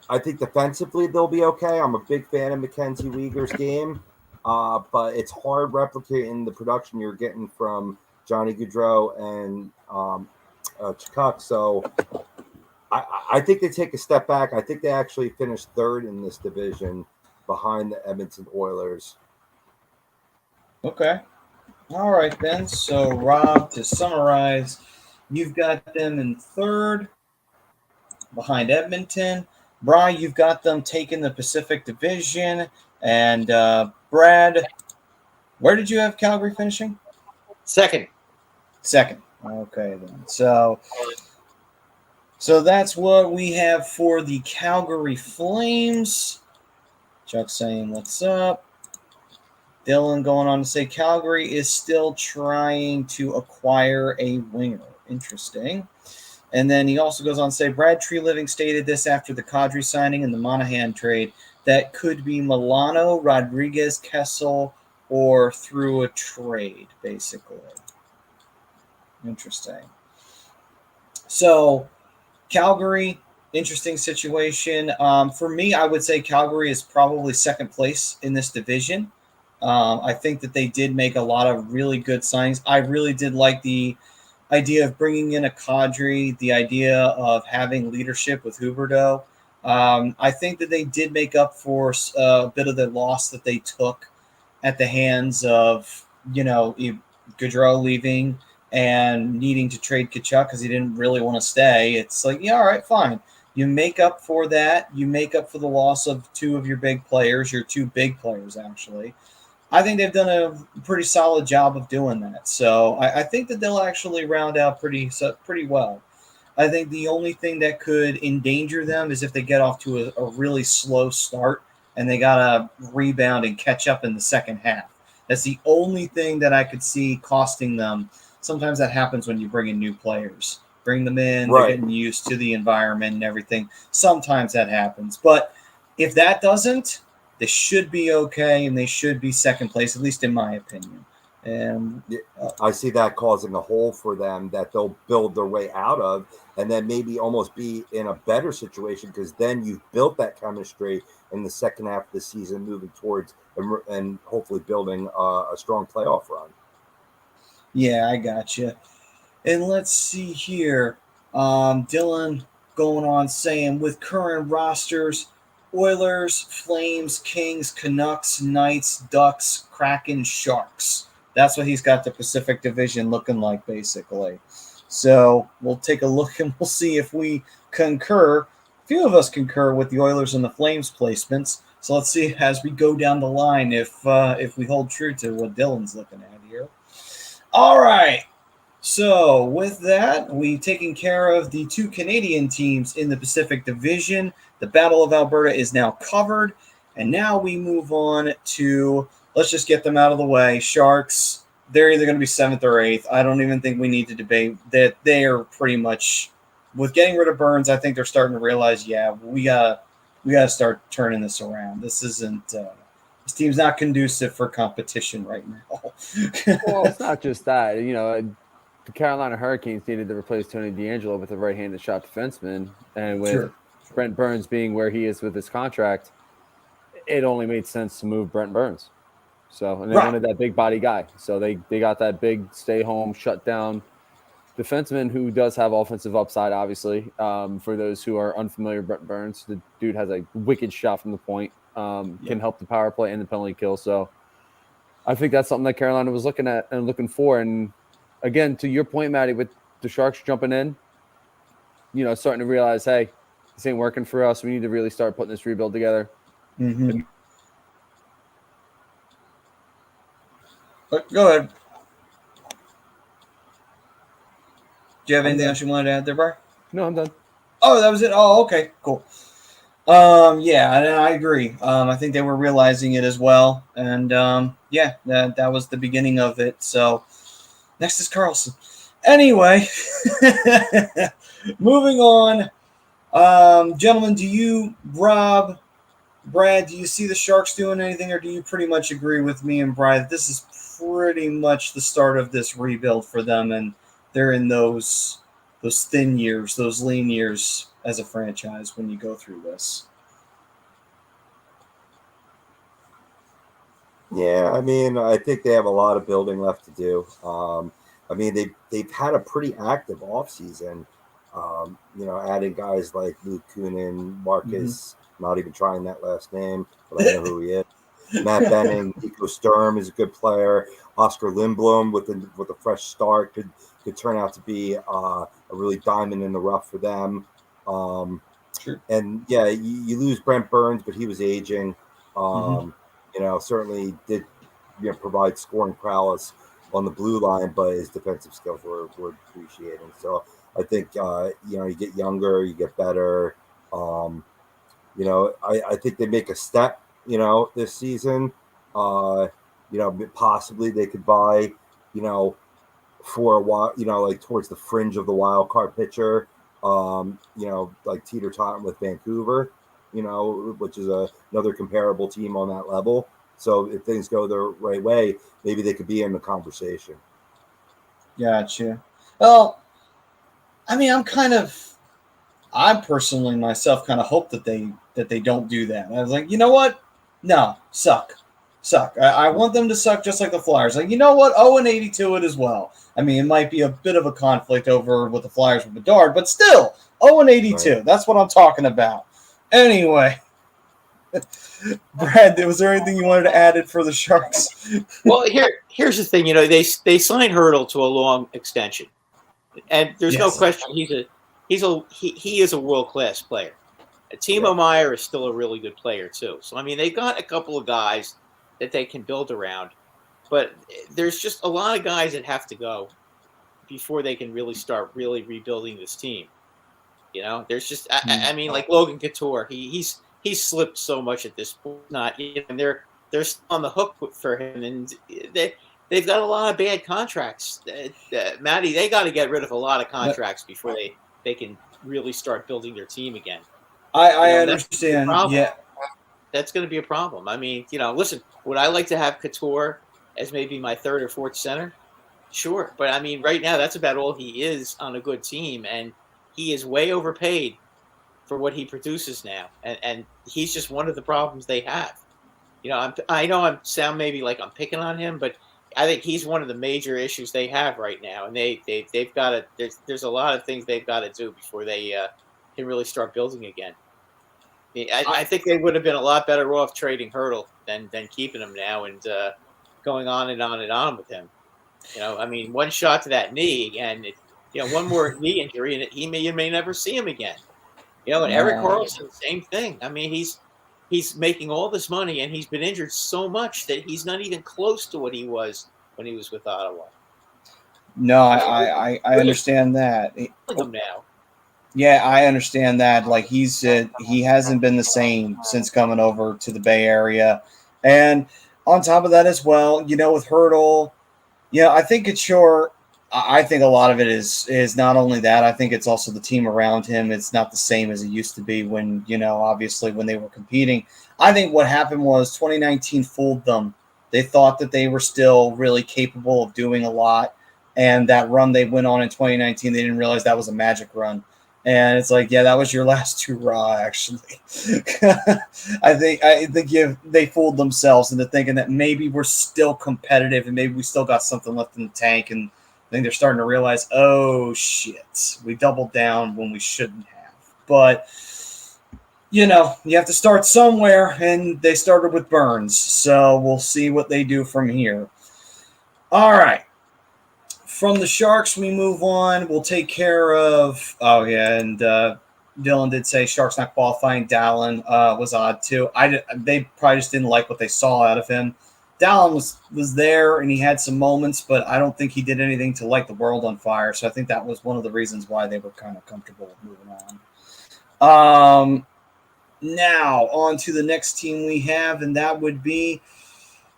Speaker 5: I think defensively they'll be okay. I'm a big fan of Mackenzie Weegar's game, but it's hard replicating the production you're getting from Johnny Gaudreau and Chikuk. So I think they take a step back. I think they actually finished third in this division behind the Edmonton Oilers.
Speaker 4: Okay. All right, then. So, Rob, to summarize, you've got them in third behind Edmonton. Brian, you've got them taking the Pacific Division. And Brad, where did you have Calgary finishing?
Speaker 6: Second.
Speaker 4: Okay, then. So that's what we have for the Calgary Flames. Chuck saying, what's up? Dylan going on to say Calgary is still trying to acquire a winger. Interesting. And then he also goes on to say, Brad Treliving stated this after the Kadri signing and the Monahan trade, that could be Milano, Rodriguez, Kessel, or through a trade, basically. Interesting. So, Calgary, interesting situation. For me, I would say Calgary is probably second place in this division. I think that they did make a lot of really good signings. I really did like the idea of bringing in a Kadri, the idea of having leadership with Huberdeau. I think that they did make up for a bit of the loss that they took at the hands of, Gaudreau leaving and needing to trade Tkachuk because he didn't really want to stay. It's like, yeah, all right, fine. You make up for that. You make up for the loss of two of your big players, your two big players, actually. I think they've done a pretty solid job of doing that. So I think that they'll actually round out pretty well. I think the only thing that could endanger them is if they get off to a really slow start and they got to rebound and catch up in the second half. That's the only thing that I could see costing them. Sometimes that happens when you bring in new players. Bring them in, right. They're getting used to the environment and everything. Sometimes that happens. But if that doesn't, they should be okay, and they should be second place, at least in my opinion. And
Speaker 5: I see that causing a hole for them that they'll build their way out of, and then maybe almost be in a better situation because then you've built that chemistry in the second half of the season, moving towards and hopefully building a strong playoff run.
Speaker 4: Yeah, I got you. And let's see here. Dylan going on saying, with current rosters, Oilers, Flames, Kings, Canucks, Knights, Ducks, Kraken, Sharks. That's what he's got the Pacific Division looking like, basically. So we'll take a look and we'll see if we concur. A few of us concur with the Oilers and the Flames placements. So let's see as we go down the line if we hold true to what Dylan's looking at here. All right. So with that, we've taken care of the two Canadian teams in the Pacific Division. The Battle of Alberta is now covered. And now we move on to, let's just get them out of the way. Sharks, they're either going to be 7th or 8th. I don't even think we need to debate that. They are pretty much with getting rid of Burns, I think they're starting to realize, we gotta start turning this around. This isn't this team's not conducive for competition right now.
Speaker 1: Well, it's not just that. The Carolina Hurricanes needed to replace Tony DeAngelo with a right-handed shot defenseman, and with
Speaker 4: Sure.
Speaker 1: Brent Burns being where he is with his contract, it only made sense to move Brent Burns. So, and they wanted that big body guy. So they got that big stay-home, shut-down defenseman who does have offensive upside, obviously. For those who are unfamiliar with Brent Burns, the dude has a wicked shot from the point, can help the power play and the penalty kill. So I think that's something that Carolina was looking at and looking for. And again, to your point, Maddie, with the Sharks jumping in, starting to realize, hey, this ain't working for us. We need to really start putting this rebuild together.
Speaker 4: Mm-hmm. Go ahead. Do you have anything else you wanted to add there, Brian?
Speaker 1: No, I'm done.
Speaker 4: Oh, that was it? Oh, okay, cool. Yeah, and I agree. I think they were realizing it as well. And, that was the beginning of it. So, next is Carlson. Anyway, moving on. Gentlemen, Rob, Brad, do you see the Sharks doing anything, or do you pretty much agree with me and Brad that this is pretty much the start of this rebuild for them, and they're in those thin years, those lean years as a franchise when you go through this?
Speaker 5: Yeah, I think they have a lot of building left to do. They've had a pretty active offseason, adding guys like Luke Kunin, Marcus, not even trying that last name, but I know who he is. Matt Benning, Nico Sturm is a good player. Oscar Lindblom with a fresh start could turn out to be a really diamond in the rough for them.
Speaker 4: Sure.
Speaker 5: And yeah, you lose Brent Burns, but he was aging. Certainly did provide scoring prowess on the blue line, but his defensive skills were appreciated. So I think you get younger, you get better. I think they make a step, this season. Possibly they could buy, for a while, like towards the fringe of the wild card pitcher, like teeter-totting with Vancouver, which is another comparable team on that level. So if things go the right way, maybe they could be in the conversation.
Speaker 4: Gotcha. Well, I personally myself kind of hope that they don't do that. I was like, you know what? No, suck. I want them to suck just like the Flyers. Like, you know what? 0-82 it as well. It might be a bit of a conflict over with the Flyers with Bedard, but still, 0-82. Right. That's what I'm talking about. Anyway, Brad, was there anything you wanted to add for the Sharks?
Speaker 6: Well, here's the thing. They signed Hurdle to a long extension, and there's no question he is a world-class player. Timo Meier is still a really good player too. So they got a couple of guys that they can build around, but there's just a lot of guys that have to go before they can really start rebuilding this team. There's just like Logan Couture, he's slipped so much at this point. And they're still on the hook for him, and they've got a lot of bad contracts. Maddie, they got to get rid of a lot of contracts before they can really start building their team again.
Speaker 4: I understand. Yeah,
Speaker 6: that's going to be a problem. Listen, would I like to have Couture as maybe my third or fourth center? Sure, but right now that's about all he is on a good team, and he is way overpaid for what he produces now, and he's just one of the problems they have. I know I sound maybe like I'm picking on him, but I think he's one of the major issues they have right now, and they've got to. There's a lot of things they've got to do before they can really start building again. I think they would have been a lot better off trading Hurdle than keeping him now and going on and on and on with him. One shot to that knee, and one more knee injury, and you may never see him again. And Erik Karlsson, same thing. He's making all this money, and he's been injured so much that he's not even close to what he was when he was with Ottawa.
Speaker 4: No, I understand that.
Speaker 6: Now.
Speaker 4: Yeah, I understand that. Like he hasn't been the same since coming over to the Bay Area, and on top of that as well, with Hurdle, I think Couture, I think a lot of it is not only that. I think it's also the team around him. It's not the same as it used to be when, obviously when they were competing. I think what happened was 2019 fooled them. They thought that they were still really capable of doing a lot. And that run they went on in 2019, they didn't realize that was a magic run. And it's like, yeah, that was your last hurrah, actually. I think they fooled themselves into thinking that maybe we're still competitive and maybe we still got something left in the tank. And I think they're starting to realize, oh, shit, we doubled down when we shouldn't have. But, you have to start somewhere, and they started with Burns. So we'll see what they do from here. All right. From the Sharks, we move on. We'll take care of. Oh yeah, and Dylan did say Sharks not qualifying. Dallin was odd too. They probably just didn't like what they saw out of him. Dallin was there and he had some moments, but I don't think he did anything to light the world on fire. So I think that was one of the reasons why they were kind of comfortable moving on. Now on to the next team we have, and that would be.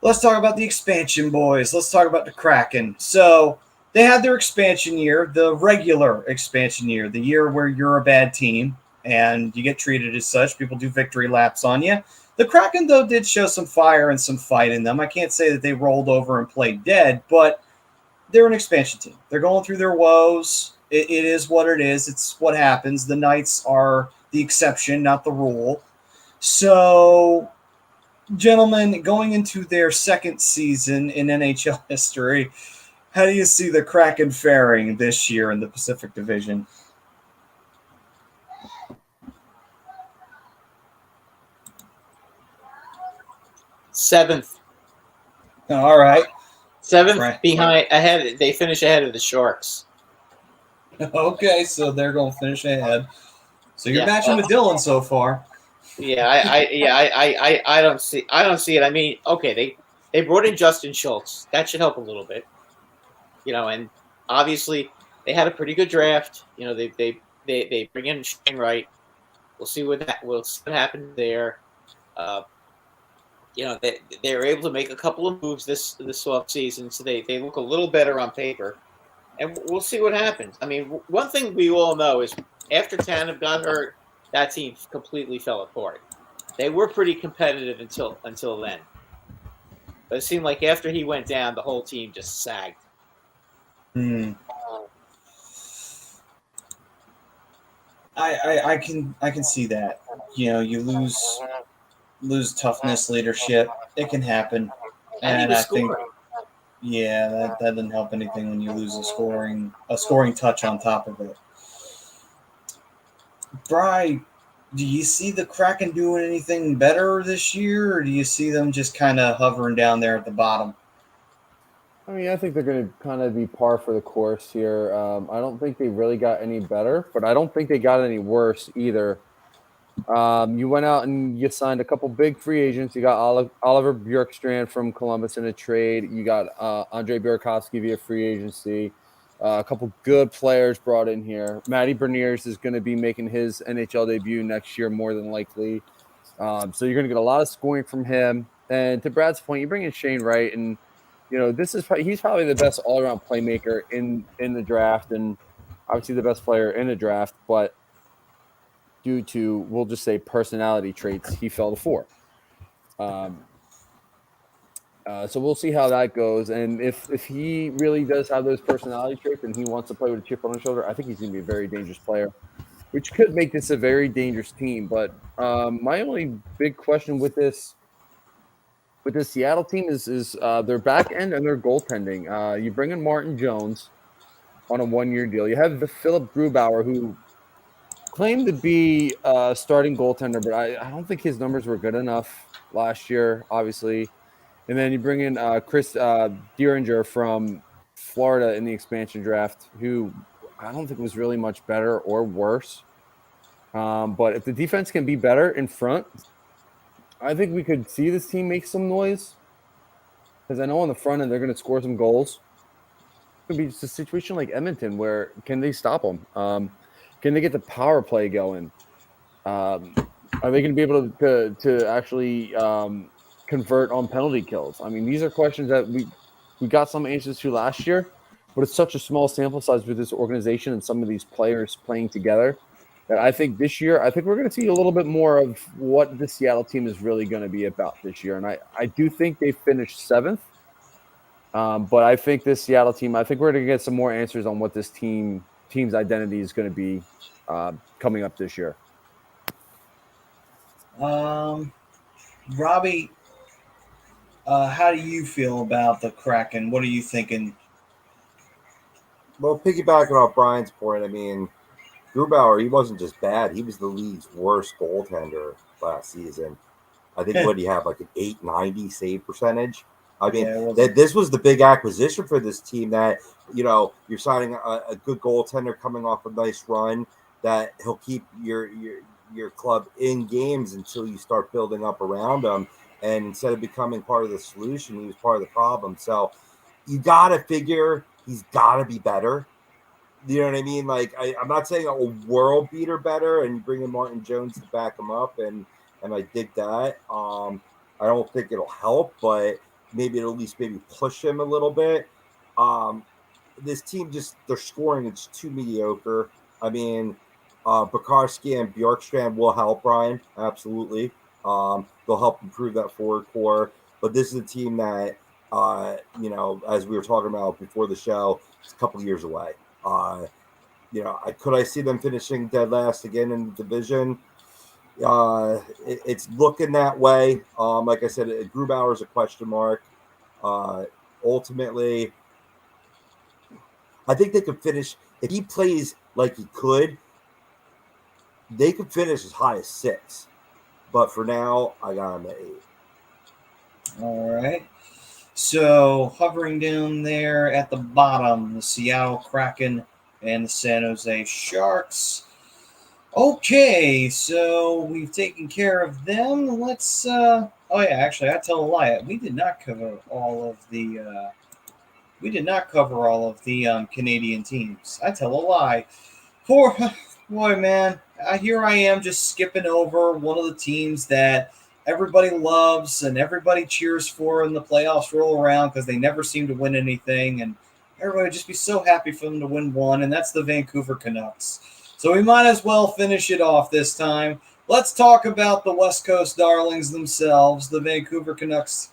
Speaker 4: Let's talk about the expansion boys. Let's talk about the Kraken. So. They had their expansion year, the regular expansion year, the year where you're a bad team and you get treated as such. People do victory laps on you. The Kraken, though, did show some fire and some fight in them. I can't say that they rolled over and played dead, but they're an expansion team. They're going through their woes. It is what it is. It's what happens. The Knights are the exception, not the rule. So, gentlemen, going into their second season in NHL history, how do you see the Kraken faring this year in the Pacific Division?
Speaker 6: Seventh.
Speaker 4: All right.
Speaker 6: Seventh
Speaker 4: right.
Speaker 6: Ahead. They finish ahead of the Sharks.
Speaker 4: Okay, so they're going to finish ahead. So you're matching with Dylan so far.
Speaker 6: Yeah, I don't see it. I mean, okay, they brought in Justin Schultz. That should help a little bit. And obviously they had a pretty good draft. They bring in Shane Wright. We'll see what happens there. They were able to make a couple of moves this off season, so they look a little better on paper, and we'll see what happens. I mean, one thing we all know is after Tanev got hurt, that team completely fell apart. They were pretty competitive until then, but it seemed like after he went down, the whole team just sagged.
Speaker 4: I can see that. You lose toughness, leadership. It can happen, and I think that doesn't help anything when you lose a scoring touch on top of it. Bri, do you see the Kraken doing anything better this year, or do you see them just kind of hovering down there at the bottom?
Speaker 1: I mean, I think they're going to kind of be par for the course here. I don't think they really got any better, but I don't think they got any worse either. You went out and you signed a couple big free agents. You got Oliver Bjorkstrand from Columbus in a trade. You got Andre Burakovsky via free agency. A couple good players brought in here. Matty Beniers is going to be making his NHL debut next year, more than likely. So you're going to get a lot of scoring from him. And to Brad's point, you bring in Shane Wright, and he's probably the best all-around playmaker in the draft, and obviously the best player in the draft. But due to, we'll just say, personality traits, he fell to 4. So we'll see how that goes. And if he really does have those personality traits and he wants to play with a chip on his shoulder, I think he's going to be a very dangerous player, which could make this a very dangerous team. But my only big question with this Seattle team is their back end and their goaltending. You bring in Martin Jones on a 1-year deal. You have the Philip Grubauer, who claimed to be a starting goaltender, but I don't think his numbers were good enough last year, obviously. And then you bring in Chris Dieringer from Florida in the expansion draft, who I don't think was really much better or worse. But if the defense can be better in front, I think we could see this team make some noise. Because I know on the front end they're going to score some goals. It could be just a situation like Edmonton where can they stop them? Can they get the power play going? Are they going to be able to actually convert on penalty kills? I mean, these are questions that we got some answers to last year, but it's such a small sample size with this organization and some of these players playing together that I think this year, I think we're going to see a little bit more of what the Seattle team is really going to be about this year. And I do think they finished 7th. But I think this Seattle team, I think we're going to get some more answers on what this team's identity is going to be coming up this year.
Speaker 4: Robbie, how do you feel about the Kraken? What are you thinking?
Speaker 5: Well, piggybacking off Brian's point, I mean, Grubauer, he wasn't just bad. He was the league's worst goaltender last season. I think what he had, like an 890 save percentage. I mean, this was the big acquisition for this team that, you know, you're signing a good goaltender coming off a nice run that he'll keep your club in games until you start building up around him. And instead of becoming part of the solution, he was part of the problem. So you got to figure he's got to be better. You know what I mean? Like, I'm not saying a world beater better, and you bring in Martin Jones to back him up, and I dig that. I don't think it'll help, but maybe it'll at least maybe push him a little bit. This team their scoring is too mediocre. I mean, Bukowski and Bjorkstrand will help Brian, absolutely. They'll help improve that forward core, but this is a team that, you know, as we were talking about before the show, it's a couple of years away. You know, could I see them finishing dead last again in the division? It's looking that way. Like I said, Grubauer is a question mark. Ultimately, I think they could finish if he plays like he could. They could finish as high as 6, but for now, I got him at 8.
Speaker 4: All right. So hovering down there at the bottom, the Seattle Kraken and the San Jose Sharks. Okay, so we've taken care of them. Let's. Oh yeah, actually, I tell a lie. We did not cover all of the. Canadian teams. I tell a lie. Poor boy, man. Here I am, just skipping over one of the teams that everybody loves and everybody cheers for in the playoffs roll around because they never seem to win anything, and everybody would just be so happy for them to win one, and that's the Vancouver Canucks. So we might as well finish it off this time. Let's talk about the West Coast darlings themselves, the Vancouver Canucks.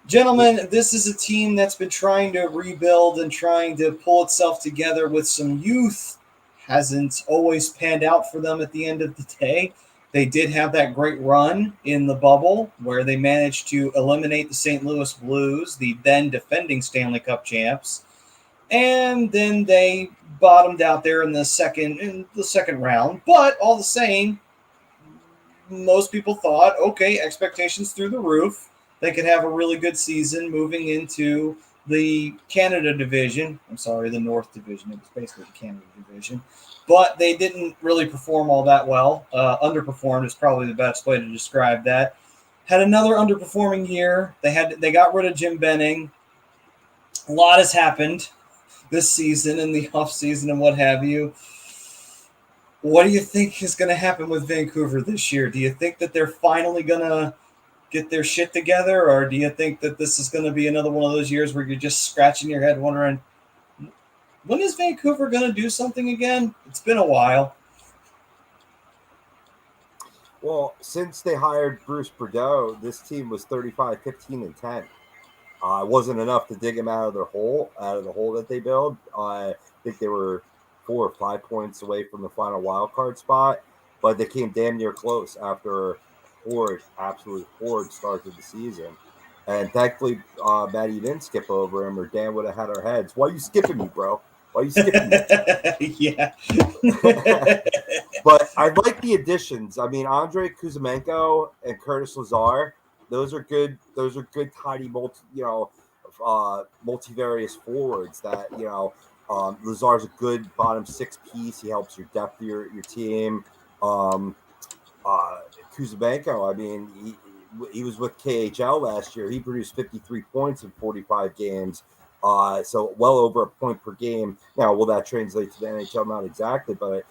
Speaker 4: Gentlemen, this is a team that's been trying to rebuild and trying to pull itself together with some youth. Hasn't always panned out for them at the end of the day. They did have that great run in the bubble where they managed to eliminate the St. Louis Blues, the then defending Stanley Cup champs. And then they bottomed out there in the second round. But all the same, most people thought, okay, expectations through the roof. They could have a really good season moving into the Canada division. I'm sorry, the North division. It was basically the Canada division. But they didn't really perform all that well. Underperformed is probably the best way to describe that. Had another underperforming year. They got rid of Jim Benning. A lot has happened this season and the offseason and what have you. What do you think is going to happen with Vancouver this year? Do you think that they're finally going to get their shit together, or do you think that this is going to be another one of those years where you're just scratching your head wondering, when is Vancouver going to do something again? It's been a while.
Speaker 5: Well, since they hired Bruce Bordeaux, this team was 35, 15, and 10. It wasn't enough to dig them out of the hole that they built. I think they were 4 or 5 points away from the final wild card spot, but they came damn near close after absolute horrid start to the season. And thankfully, Maddie, you didn't skip over him, or Dan would have had our heads. Why are you skipping me, bro? Why are you skipping me?
Speaker 4: Yeah.
Speaker 5: But I like the additions. I mean, Andrei Kuzmenko and Curtis Lazar, those are good. Those are good, tidy, multivarious forwards. That Lazar's a good bottom 6 piece. He helps your depth of your team. Kuzmenko, I mean, he was with KHL last year. He produced 53 points in 45 games. So well over a point per game. Now, will that translate to the NHL? Not exactly, but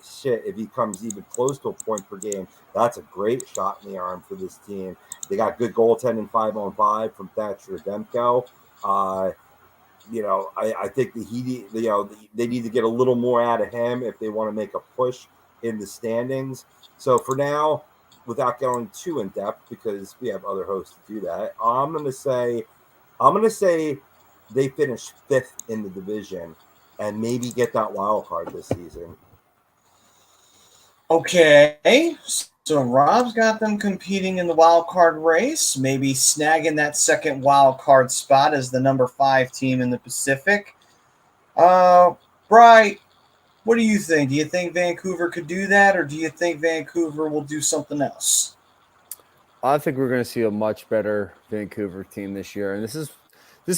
Speaker 5: shit, if he comes even close to a point per game, that's a great shot in the arm for this team. They got good goaltending 5-on-5 from Thatcher Demko. I think that they need to get a little more out of him if they want to make a push in the standings. So for now, without going too in depth, because we have other hosts to do that, I'm gonna say they finish 5th in the division and maybe get that wild card this season.
Speaker 4: Okay, so Rob's got them competing in the wild card race, maybe snagging that second wild card spot as the number 5 team in the Pacific. Bri, what do you think? Do you think Vancouver could do that, or do you think Vancouver will do something else?
Speaker 1: I think we're going to see a much better Vancouver team this year, and this is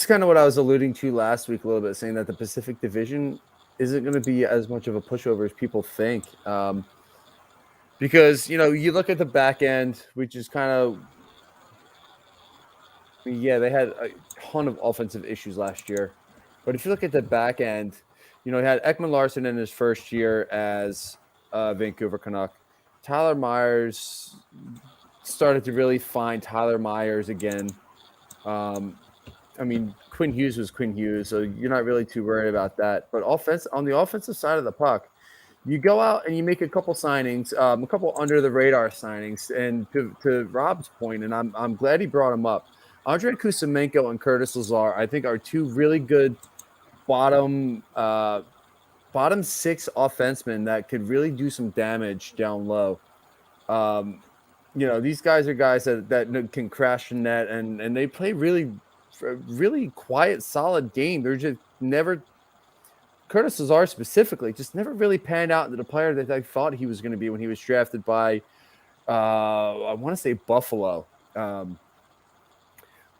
Speaker 1: kind of what I was alluding to last week a little bit, saying that the Pacific Division isn't going to be as much of a pushover as people think. Because, you look at the back end, which is kind of, they had a ton of offensive issues last year. But if you look at the back end, he had Ekman Larson in his first year as Vancouver Canuck. Tyler Myers started to really find Tyler Myers again. Quinn Hughes was Quinn Hughes, so you're not really too worried about that. But on the offensive side of the puck, you go out and you make a couple signings, a couple under the radar signings, and to Rob's point, and I'm glad he brought him up. Andrei Kusemenko and Curtis Lazar, I think, are two really good bottom 6 offensemen that could really do some damage down low. These guys are guys that can crash the net, and they play really, really quiet, solid game. They're just never. Curtis Lazar specifically just never really panned out into the player that I thought he was going to be when he was drafted by, I want to say Buffalo. But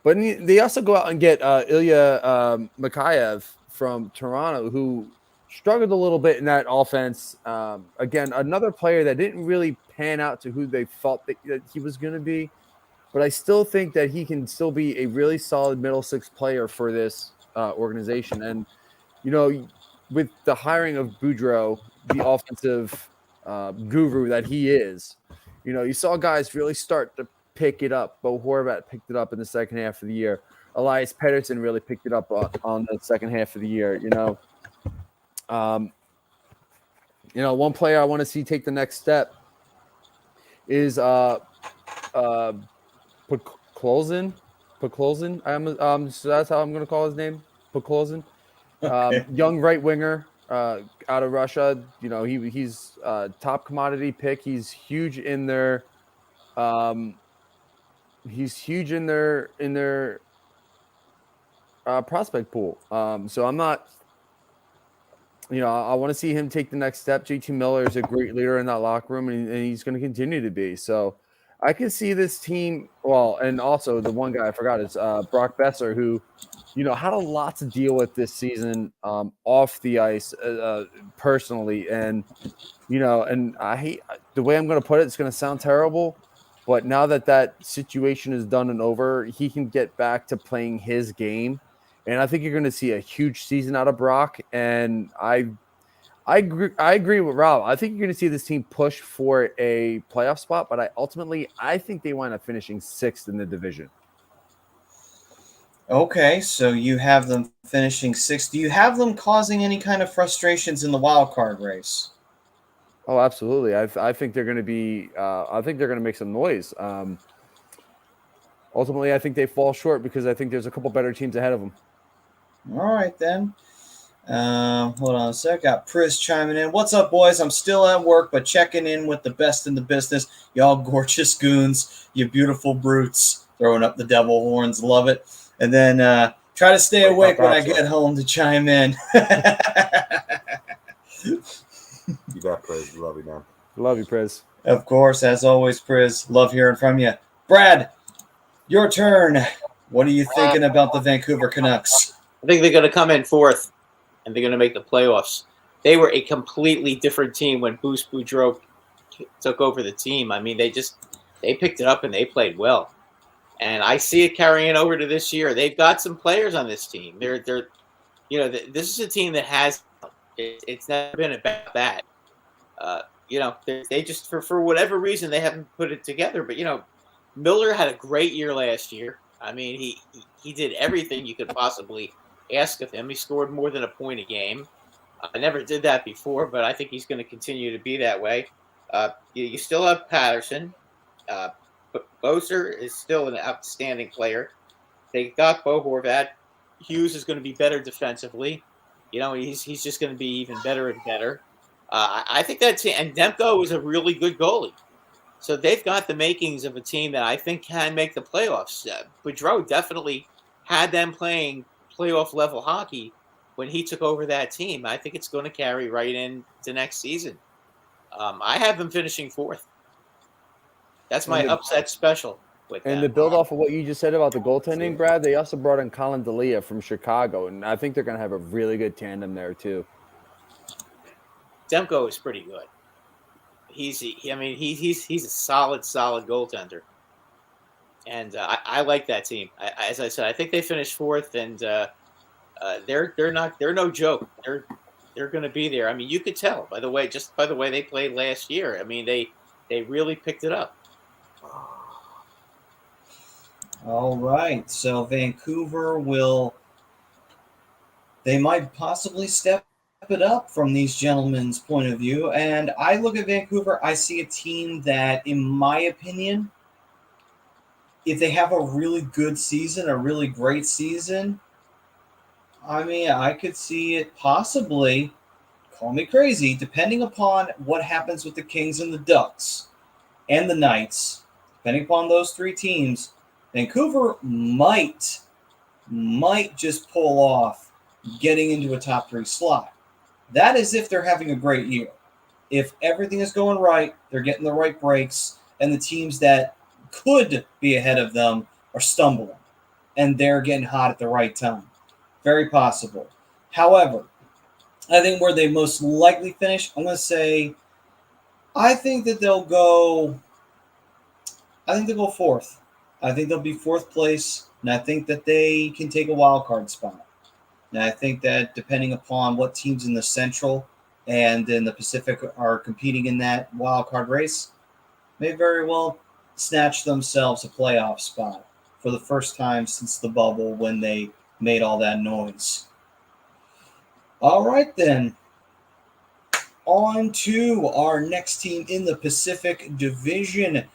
Speaker 1: they also go out and get Ilya Mikheyev from Toronto, who struggled a little bit in that offense. Again, another player that didn't really pan out to who they thought that he was going to be. But I still think that he can still be a really solid middle 6 player for this organization. And, with the hiring of Boudreau, the offensive guru that he is, you saw guys really start to pick it up. Bo Horvat picked it up in the second half of the year. Elias Pettersson really picked it up on the second half of the year. One player I want to see take the next step is Peklozin. So that's how I'm going to call his name, Peklozin. Okay. Young right winger out of Russia. He's top commodity pick. He's huge in their prospect pool. So I'm not. I want to see him take the next step. JT Miller is a great leader in that locker room, and he's going to continue to be. So I can see this team. Well, and also the one guy I forgot is Brock Besser, who. Had a lot to deal with this season off the ice personally. And, and I hate the way I'm going to put it. It's going to sound terrible. But now that situation is done and over, he can get back to playing his game. And I think you're going to see a huge season out of Brock. And I agree with Rob. I think you're going to see this team push for a playoff spot. But I think they wind up finishing 6th in the division.
Speaker 4: Okay, so you have them finishing 6th. Do you have them causing any kind of frustrations in the wild card race?
Speaker 1: Oh, absolutely. I think they're going to be. I think they're going to make some noise. Ultimately, I think they fall short because I think there's a couple better teams ahead of them.
Speaker 4: All right, then. Hold on a sec. Got Priz chiming in. What's up, boys? I'm still at work, but checking in with the best in the business. Y'all gorgeous goons. You beautiful brutes. Throwing up the devil horns. Love it. And then try to stay awake when I get home to chime in.
Speaker 5: You got Priz. Love you, man.
Speaker 1: Love you, Priz.
Speaker 4: Of course, as always, Priz. Love hearing from you. Brad, your turn. What are you thinking about the Vancouver Canucks?
Speaker 6: I think they're going to come in 4th, and they're going to make the playoffs. They were a completely different team when Bruce Boudreau took over the team. I mean, they picked it up and they played well. And I see it carrying over to this year. They've got some players on this team. This is a team that has. It's never been about that. They just for whatever reason they haven't put it together. But Miller had a great year last year. I mean, he did everything you could possibly ask of him. He scored more than a point a game. I never did that before, but I think he's going to continue to be that way. You still have Patterson. But Besser is still an outstanding player. They got Bo Horvat. Hughes is going to be better defensively. He's just going to be even better and better. I think that team, and Demko is a really good goalie. So they've got the makings of a team that I think can make the playoffs. Boudreau definitely had them playing playoff level hockey when he took over that team. I think it's going to carry right into next season. I have them finishing fourth. That's my upset special with them.
Speaker 1: And to build off of what you just said about the goaltending, Brad, they also brought in Colin D'Elia from Chicago, and I think they're going to have a really good tandem there too.
Speaker 6: Demko is pretty good. He's a solid goaltender, and I like that team. As I said, I think they finished fourth, and they're no joke. They're going to be there. I mean, you could tell by the way they played last year. I mean, they really picked it up.
Speaker 4: All right, so Vancouver they might possibly step it up from these gentlemen's point of view. And I look at Vancouver, I see a team that, in my opinion, if they have a really good season, a really great season, I mean, I could see it possibly, call me crazy, depending upon what happens with the Kings and the Ducks and the Knights, depending upon those three teams, Vancouver might just pull off getting into a top three slot. That is if they're having a great year. If everything is going right, they're getting the right breaks, and the teams that could be ahead of them are stumbling, and they're getting hot at the right time. Very possible. However, I think where they most likely finish, I'm going to say, I think they'll go fourth. I think they'll be fourth place, and I think that they can take a wild card spot. And I think that depending upon what teams in the Central and in the Pacific are competing in that wild card race, may very well snatch themselves a playoff spot for the first time since the bubble when they made all that noise. All right, then. On to our next team in the Pacific Division.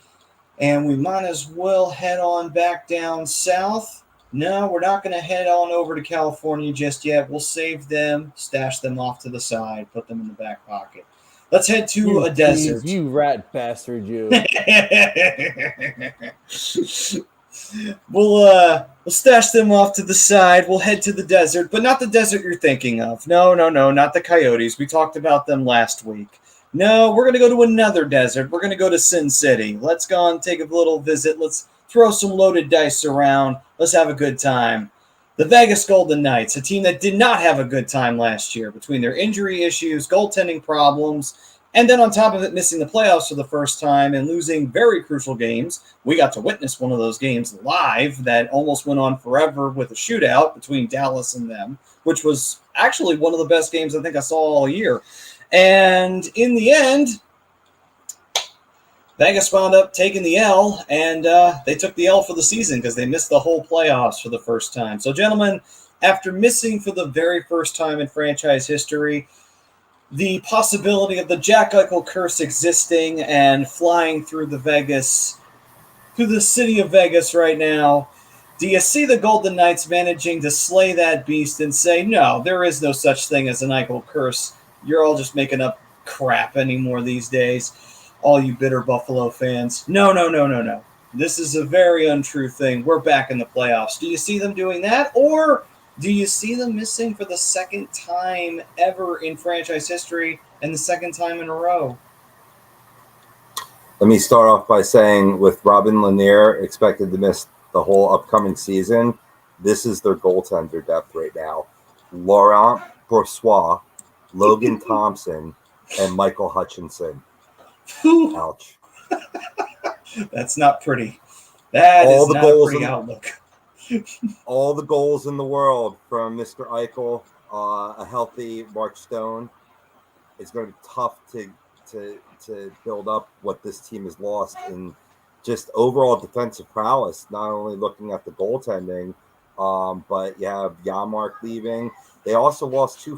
Speaker 4: And we might as well head on back down south. No, we're not going to head on over to California just yet. We'll save them, stash them off to the side, put them in the back pocket. Let's head to a desert.
Speaker 1: You rat bastard, you.
Speaker 4: We'll stash them off to the side. We'll head to the desert, but not the desert you're thinking of. No, not the Coyotes. We talked about them last week. No, we're going to go to another desert. We're going to go to Sin City. Let's go and take a little visit. Let's throw some loaded dice around. Let's have a good time. The Vegas Golden Knights, a team that did not have a good time last year between their injury issues, goaltending problems, and then on top of it, missing the playoffs for the first time and losing very crucial games. We got to witness one of those games live that almost went on forever with a shootout between Dallas and them, which was actually one of the best games I think I saw all year. And in the end, Vegas wound up taking the L, and they took the L for the season because they missed the whole playoffs for the first time. So, gentlemen, after missing for the very first time in franchise history, the possibility of the Jack Eichel curse existing and flying through the city of Vegas right now, do you see the Golden Knights managing to slay that beast and say, no, there is no such thing as an Eichel curse? You're all just making up crap anymore these days, all you bitter Buffalo fans. No. This is a very untrue thing. We're back in the playoffs. Do you see them doing that? Or do you see them missing for the second time ever in franchise history and the second time in a row?
Speaker 5: Let me start off by saying with Robin Lanier expected to miss the whole upcoming season, this is their goaltender depth right now. Laurent Brossoit, Logan Thompson, and Michael Hutchinson. Ouch.
Speaker 4: That's not pretty. That is not a pretty outlook.
Speaker 5: All the goals in the world from Mr. Eichel, a healthy Mark Stone. It's going to be tough to build up what this team has lost in just overall defensive prowess, not only looking at the goaltending, But you have Yamark leaving. They also lost two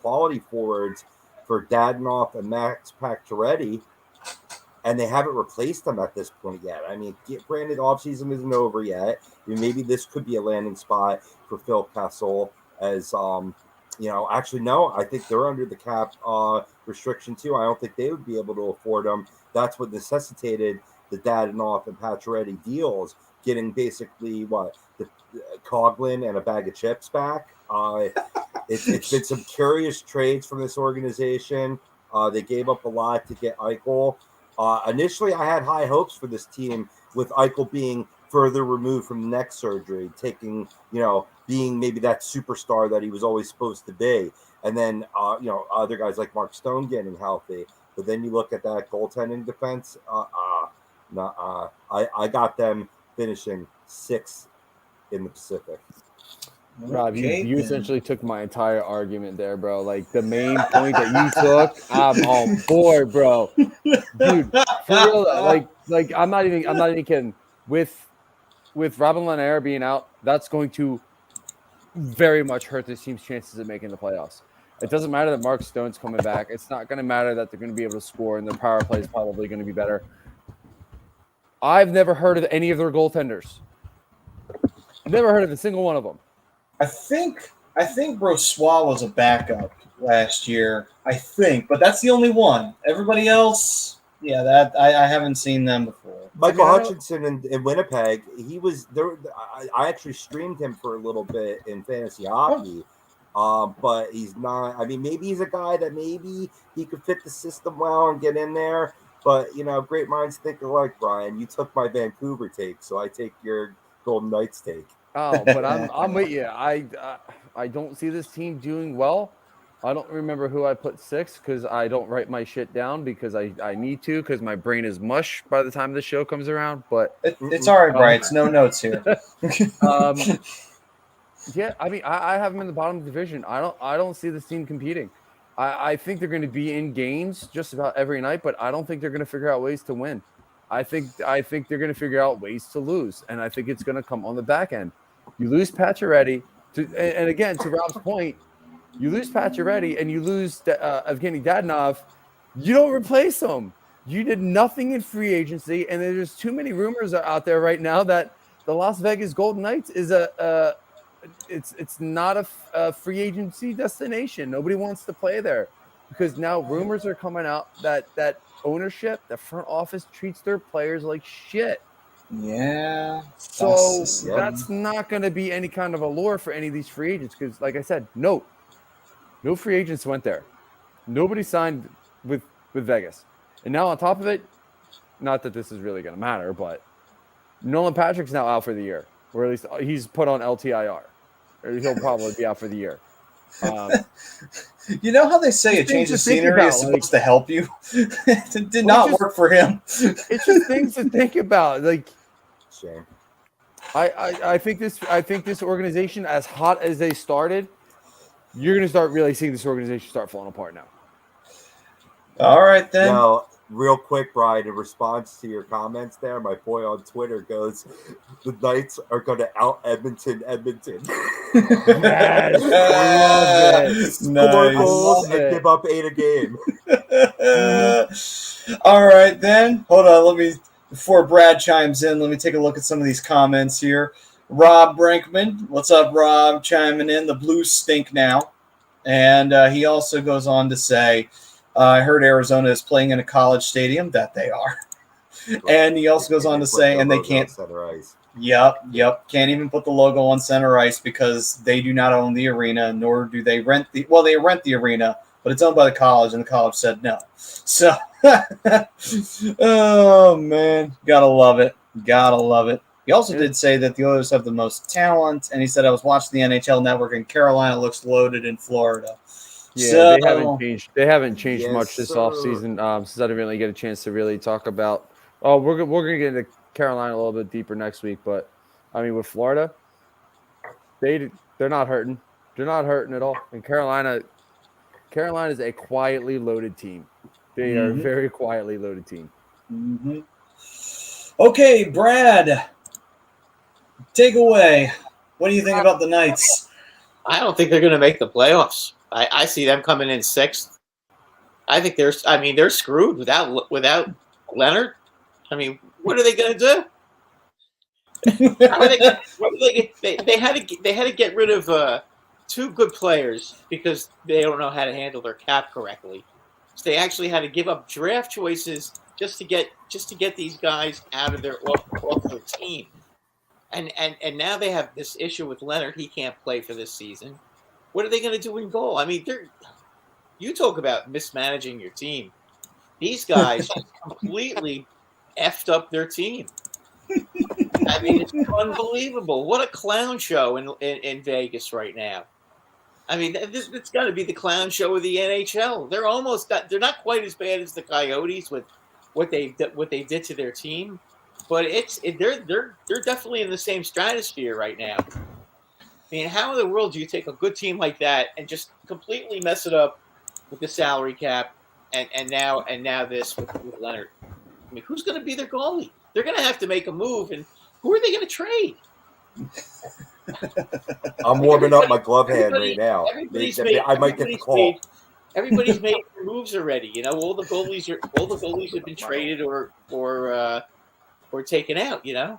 Speaker 5: quality forwards for Dadonov and Max Pacioretty, and they haven't replaced them at this point yet. I mean, granted, offseason isn't over yet. I mean, maybe this could be a landing spot for Phil Kessel as, actually, no, I think they're under the cap restriction too. I don't think they would be able to afford them. That's what necessitated the Dadonov and Pacioretty deals, getting basically the Coughlin and a bag of chips back. It's been some curious trades from this organization. They gave up a lot to get Eichel. Initially, I had high hopes for this team with Eichel being further removed from neck surgery, being maybe that superstar that he was always supposed to be. And then, other guys like Mark Stone getting healthy. But then you look at that goaltending defense. I got them finishing 6th in the Pacific.
Speaker 1: Rob, you essentially took my entire argument there, bro. Like the main point that you took, I'm on board, bro. Dude, for real, like I'm not even kidding. With Robin Lanier being out, that's going to very much hurt this team's chances of making the playoffs. It doesn't matter that Mark Stone's coming back. It's not going to matter that they're going to be able to score and their power play is probably going to be better. I've never heard of any of their goaltenders. I've never heard of a single one of them.
Speaker 4: I think Brossoit was a backup last year. I think, but that's the only one. Everybody else, that I haven't seen them before.
Speaker 5: Michael Hutchinson in Winnipeg, he was there. I actually streamed him for a little bit in fantasy hockey, but he's not. I mean, maybe he's a guy that maybe he could fit the system well and get in there. But great minds think alike, Brian. You took my Vancouver take, so I take your Golden Knights take.
Speaker 1: Oh, but I'm with you. I don't see this team doing well. I don't remember who I put 6 because I don't write my shit down because I need to because my brain is mush by the time the show comes around. But
Speaker 4: it's all right, Brian. It's no notes here.
Speaker 1: Yeah, I mean, I have them in the bottom of the division. I don't see this team competing. I think they're going to be in games just about every night, but I don't think they're going to figure out ways to win. I think they're going to figure out ways to lose, and I think it's going to come on the back end. You lose Pacioretty, and again, to Rob's point, you lose Pacioretty and you lose Evgeny Dadonov. You don't replace him. You did nothing in free agency, and there's too many rumors out there right now that the Las Vegas Golden Knights is it's not a free agency destination. Nobody wants to play there because now rumors are coming out that ownership, the front office treats their players like shit.
Speaker 4: Yeah.
Speaker 1: So that's not going to be any kind of allure for any of these free agents because, like I said, no free agents went there. Nobody signed with Vegas. And now on top of it, not that this is really going to matter, but Nolan Patrick's now out for the year, or at least he's put on LTIR. Or he'll probably be out for the year.
Speaker 4: You know how they say a change of scenery is supposed to help you? It did not work for him.
Speaker 1: It's just things to think about. Like,
Speaker 5: shame.
Speaker 1: I think this organization, as hot as they started, you're going to start really seeing this organization start falling apart now.
Speaker 4: All right, then.
Speaker 5: Now, real quick, Brian, in response to your comments there, my boy on Twitter goes, the Knights are going to out Edmonton.
Speaker 1: Yes,
Speaker 5: Score goals and give up 8 a game.
Speaker 4: All right, then. Hold on. Before Brad chimes in, let me take a look at some of these comments here. Rob Brinkman. What's up, Rob? Chiming in. The Blues stink now. And he also goes on to say, I heard Arizona is playing in a college stadium. That they are. And he also goes on to say, and they can't.
Speaker 5: Center ice.
Speaker 4: Yep. Can't even put the logo on center ice because they do not own the arena, nor do they rent the. Well, they rent the arena, but it's owned by the college, and the college said no. So, oh man, gotta love it. He also did say that the Oilers have the most talent, and he said I was watching the NHL Network, and Carolina looks loaded in Florida.
Speaker 1: Yeah,
Speaker 4: so,
Speaker 1: they haven't changed. They haven't changed
Speaker 5: Yes,
Speaker 1: much this
Speaker 5: sir.
Speaker 1: offseason since I didn't really get a chance to really talk about. Oh, we're gonna get into Carolina a little bit deeper next week, but I mean with Florida, they're not hurting. They're not hurting at all. And Carolina is a quietly loaded team. They are a very quietly loaded team.
Speaker 4: Mm-hmm. Okay, Brad, take away. What do you think about the Knights?
Speaker 6: I don't think they're going to make the playoffs. I see them coming in sixth. I think they're screwed without Leonard. I mean, what are they going to do? They had to get rid of two good players because they don't know how to handle their cap correctly. So they actually had to give up draft choices just to get these guys out of off their team. And now they have this issue with Leonard. He can't play for this season. What are they going to do in goal? I mean, you talk about mismanaging your team. These guys completely effed up their team. I mean, it's unbelievable. What a clown show in Vegas right now. I mean, it's got to be the clown show of the NHL. They're not quite as bad as the Coyotes with what they did to their team, but they're definitely in the same stratosphere right now. I mean, how in the world do you take a good team like that and just completely mess it up with the salary cap and now this with Leonard? I mean, who's going to be their goalie? They're going to have to make a move, and who are they going to trade?
Speaker 5: I'm warming up my glove hand right now. I might get the call.
Speaker 6: Everybody's made their moves already. You know, all the goalies have been traded or taken out. You know,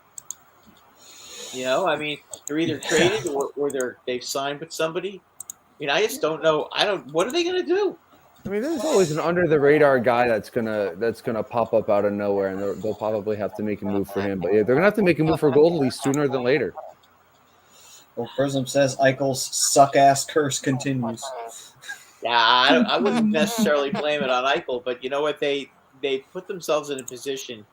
Speaker 6: I mean, they're either traded or they've signed with somebody. I mean, I just don't know. What are they going to do?
Speaker 1: I mean, there's always an under the radar guy that's gonna pop up out of nowhere, and they'll probably have to make a move for him. But yeah, they're gonna have to make a move for goalies sooner than later.
Speaker 4: Well, Prism says Eichel's suck-ass curse continues.
Speaker 6: Yeah, I wouldn't necessarily blame it on Eichel, but you know what? They put themselves in a position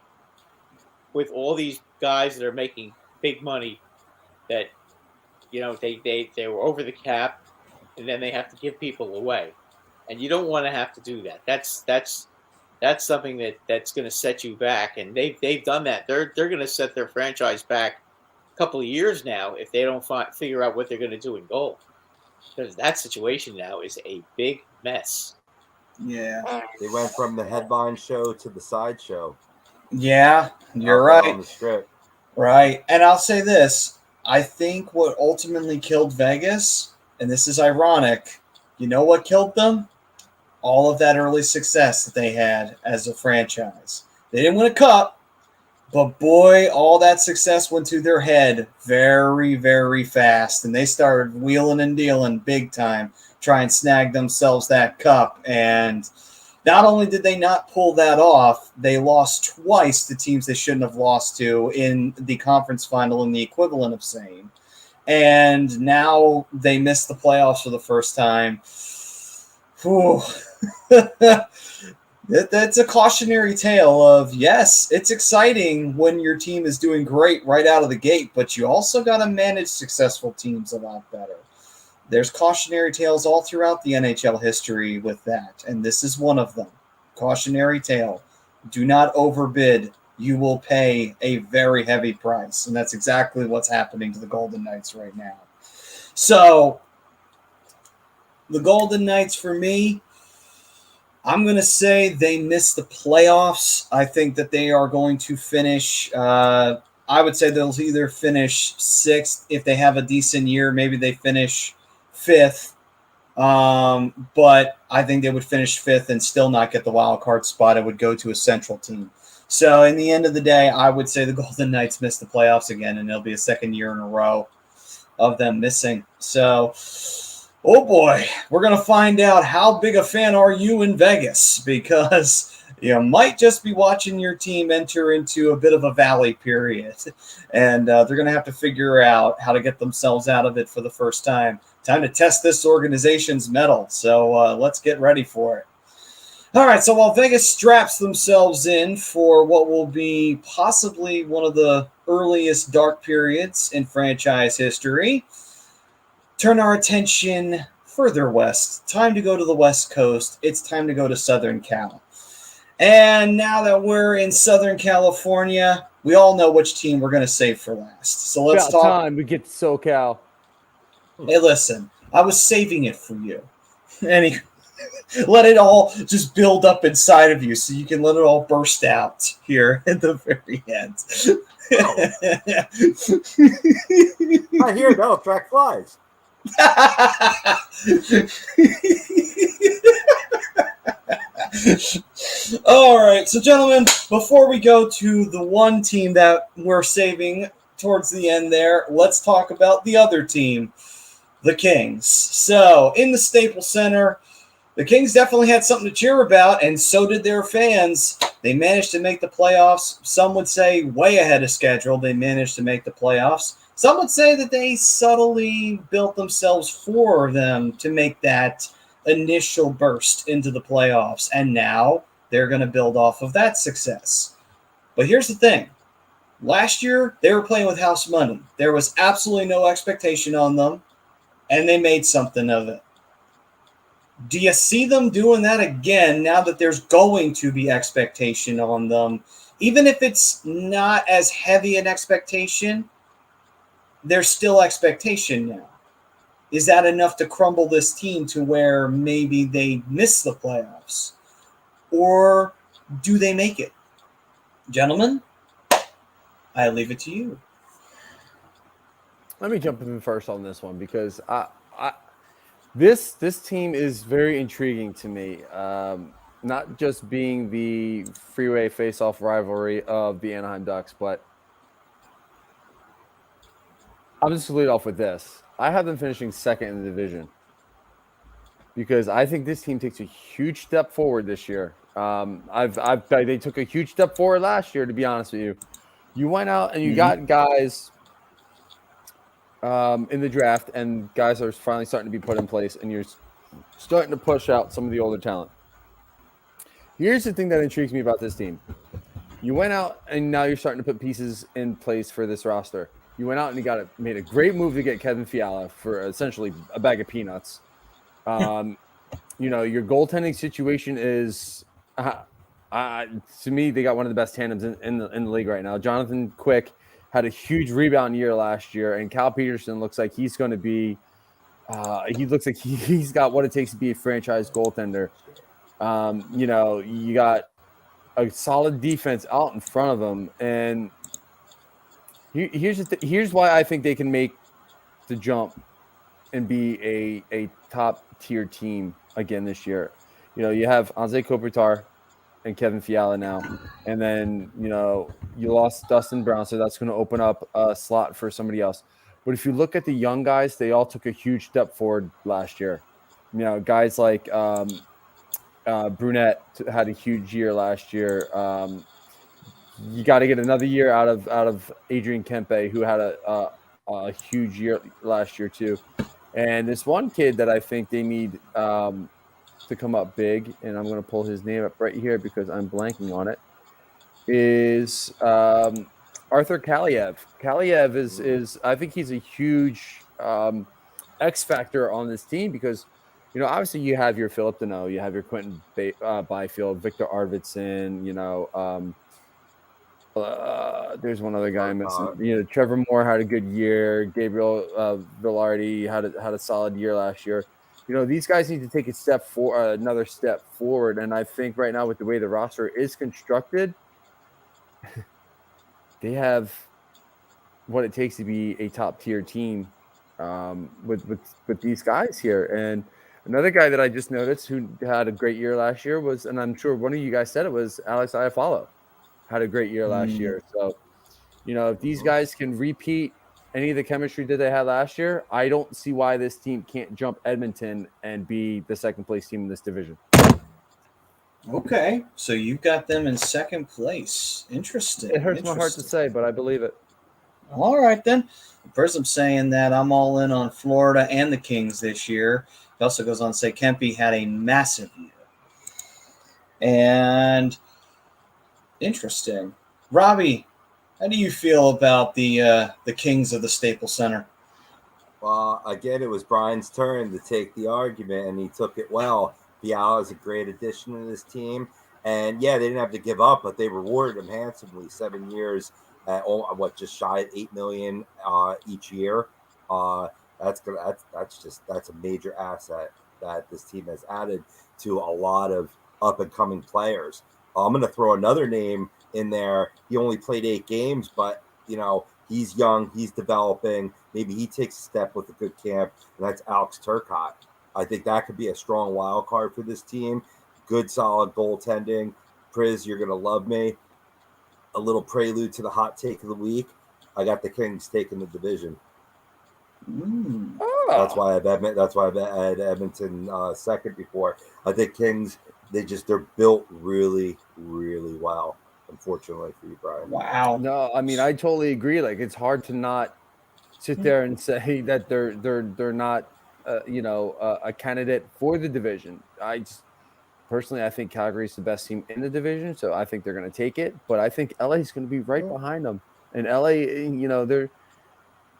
Speaker 6: with all these guys that are making big money that, you know, they were over the cap, and then they have to give people away. And you don't want to have to do that. That's something that's going to set you back, and they've done that. They're going to set their franchise back a couple of years now if they don't figure out what they're going to do in goal. Because that situation now is a big mess.
Speaker 4: Yeah,
Speaker 5: they went from the headline show to the sideshow.
Speaker 4: Yeah, you're right.
Speaker 5: On the script.
Speaker 4: Right, and I'll say this: I think what ultimately killed Vegas, and this is ironic. You know what killed them? All of that early success that they had as a franchise. They didn't win a cup, but boy, all that success went to their head very, very fast. And they started wheeling and dealing big time, try and snag themselves that cup. And not only did they not pull that off, they lost twice to teams they shouldn't have lost to in the conference final in the equivalent of same. And now they missed the playoffs for the first time. Whew. That's a cautionary tale of, yes, it's exciting when your team is doing great right out of the gate, but you also got to manage successful teams a lot better. There's cautionary tales all throughout the NHL history with that, and this is one of them. Cautionary tale. Do not overbid. You will pay a very heavy price, and that's exactly what's happening to the Golden Knights right now. So, the Golden Knights, for me, I'm going to say they missed the playoffs. I think that they are going to finish, I would say they'll either finish sixth if they have a decent year. Maybe they finish fifth. But I think they would finish fifth and still not get the wild card spot. It would go to a central team. So in the end of the day, I would say the Golden Knights missed the playoffs again, and it'll be a second year in a row of them missing. So, oh boy, we're going to find out how big a fan are you in Vegas, because you might just be watching your team enter into a bit of a valley period, and they're going to have to figure out how to get themselves out of it for the first time. Time to test this organization's mettle, so let's get ready for it. All right, so while Vegas straps themselves in for what will be possibly one of the earliest dark periods in franchise history, turn our attention further west. Time to go to the West Coast. It's time to go to Southern Cal. And now that we're in Southern California, we all know which team we're going to save for last. So let's talk.
Speaker 1: Time we get to SoCal.
Speaker 4: Hey, listen, I was saving it for you. Let it all just build up inside of you so you can let it all burst out here at the very end.
Speaker 5: I hear that'll attract flies.
Speaker 4: All right, so gentlemen, before we go to the one team that we're saving towards the end there, let's talk about the other team, the Kings. So, in the Staples Center, the Kings definitely had something to cheer about, and so did their fans. They managed to make the playoffs. Some would say way ahead of schedule. They managed to make the playoffs. Some would say that they subtly built themselves for them to make that initial burst into the playoffs, and now they're going to build off of that success. But here's the thing. Last year, they were playing with house money. There was absolutely no expectation on them, and they made something of it. Do you see them doing that again now that there's going to be expectation on them? Even if it's not as heavy an expectation, there's still expectation now. Is that enough to crumble this team to where maybe they miss the playoffs? Or do they make it? Gentlemen, I leave it to you.
Speaker 1: Let me jump in first on this one because this team is very intriguing to me. Not just being the freeway face-off rivalry of the Anaheim Ducks, but I'll just lead off with this. I have them finishing second in the division because I think this team takes a huge step forward this year. They took a huge step forward last year, to be honest with you. You went out and you got guys in the draft, and guys are finally starting to be put in place, and you're starting to push out some of the older talent. Here's the thing that intrigues me about this team. You went out, and now you're starting to put pieces in place for this roster. You went out and you made a great move to get Kevin Fiala for essentially a bag of peanuts. Your goaltending situation is, to me, they got one of the best tandems in the league right now. Jonathan Quick had a huge rebound year last year, and Cal Peterson looks like he's going to be. He looks like he's got what it takes to be a franchise goaltender. You got a solid defense out in front of them, and here's why I think they can make the jump and be a top tier team again this year. You have Anze Kopitar and Kevin Fiala now, and then you lost Dustin Brown, so that's going to open up a slot for somebody else. But if you look at the young guys, they all took a huge step forward last year. Guys like Brunette had a huge year last year. You got to get another year out of Adrian Kempe, who had a huge year last year too. And this one kid that I think they need to come up big, and I'm going to pull his name up right here because I'm blanking on it, is Arthur Kaliev. Kaliev is I think he's a huge X factor on this team because, obviously you have your Philip Deneau, you have your Quentin Byfield, Victor Arvidsson, there's one other guy missing. Trevor Moore had a good year. Gabriel Villardi had a solid year last year. These guys need to take another step forward. And I think right now with the way the roster is constructed, they have what it takes to be a top tier team with these guys here. And another guy that I just noticed who had a great year last year was, and I'm sure one of you guys said it, was Alex Iafallo. Had a great year last year. So, if these guys can repeat any of the chemistry that they had last year, I don't see why this team can't jump Edmonton and be the second place team in this division.
Speaker 4: Okay, so you've got them in second place. Interesting.
Speaker 1: It hurts my heart to say, but I believe it.
Speaker 4: All right, then. First, I'm saying that I'm all in on Florida and the Kings this year. He also goes on to say Kempe had a massive year. And interesting. Robbie, how do you feel about the Kings of the Staples Center?
Speaker 5: Well, again, it was Brian's turn to take the argument, and he took it well. Fiala is a great addition to this team. And, yeah, they didn't have to give up, but they rewarded him handsomely. 7 years at, just shy of $8 million each year. That's a major asset. that this team has added to a lot of up-and-coming players. I'm going to throw another name in there. He only played 8 games, but, he's young, he's developing. Maybe he takes a step with a good camp, and that's Alex Turcotte. I think that could be a strong wild card for this team. Good, solid goaltending. Priz, you're going to love me. A little prelude to the hot take of the week. I got the Kings taking the division.
Speaker 1: Oh.
Speaker 5: That's why I had Edmonton second before. I think Kings, they're built really, really well. Unfortunately for you, Brian.
Speaker 4: Wow.
Speaker 1: No, I mean I totally agree. Like it's hard to not sit there and say that they're not a candidate for the division. Personally, I think Calgary is the best team in the division, so I think they're going to take it. But I think LA is going to be right behind them. And LA, they're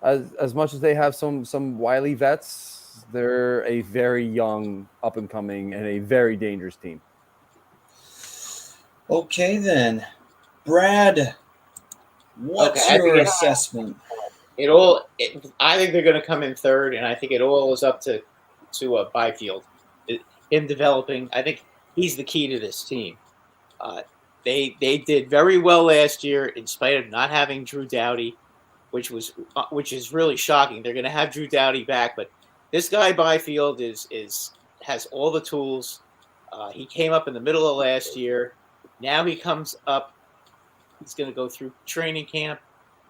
Speaker 1: as much as they have some wily vets, they're a very young, up and coming, and a very dangerous team.
Speaker 4: Okay, then, Brad, what's your assessment?
Speaker 6: I think they're going to come in third, and I think it all is up to Byfield. Him developing, I think he's the key to this team. They did very well last year in spite of not having Drew Doughty, which is really shocking. They're going to have Drew Doughty back, but this guy Byfield has all the tools. He came up in the middle of last year. Now he comes up. He's going to go through training camp.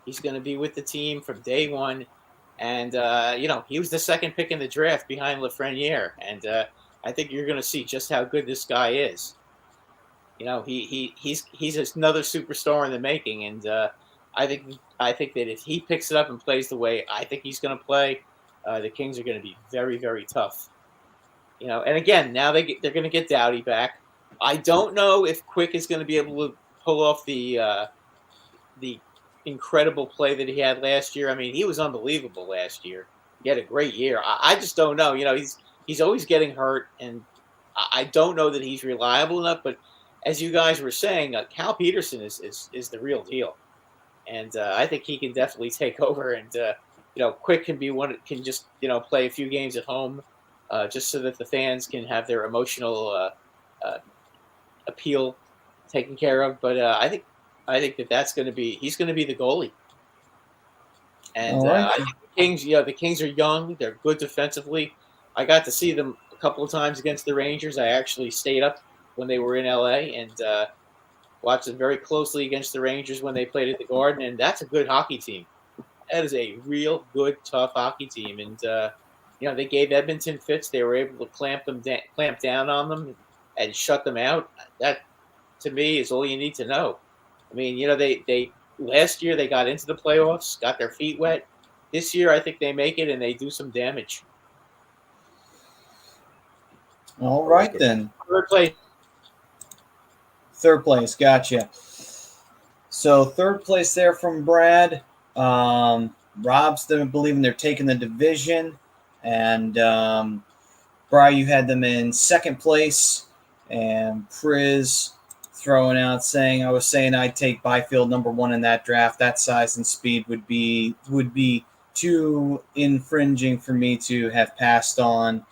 Speaker 6: He's going to be with the team from day one. And, he was the second pick in the draft behind Lafreniere. And I think you're going to see just how good this guy is. He's another superstar in the making. And I think that if he picks it up and plays the way I think he's going to play, the Kings are going to be very, very tough. And again, now they're going to get Doughty back. I don't know if Quick is going to be able to pull off the incredible play that he had last year. I mean, he was unbelievable last year. He had a great year. I just don't know. He's always getting hurt, and I don't know that he's reliable enough. But as you guys were saying, Cal Peterson is the real deal, and I think he can definitely take over. And Quick can be one. Can just play a few games at home, just so that the fans can have their emotional appeal taken care of. But I think that's going to be he's going to be the goalie. And I think the Kings are young. They're good defensively. I got to see them a couple of times against the Rangers. I actually stayed up when they were in LA and watched them very closely against the Rangers when they played at the Garden. And that's a good hockey team. That is a real good, tough hockey team. And they gave Edmonton fits. They were able to clamp down on them and shut them out. That, to me, is all you need to know. I mean, they last year they got into the playoffs, got their feet wet. This year, I think they make it and they do some damage.
Speaker 4: All right, then.
Speaker 6: Third
Speaker 4: place, gotcha. So third place there from Brad. Rob's believing they're taking the division. And Brian, you had them in second place. And Priz throwing out saying, I was saying I'd take Byfield number 1 in that draft. That size and speed would be too infringing for me to have passed on.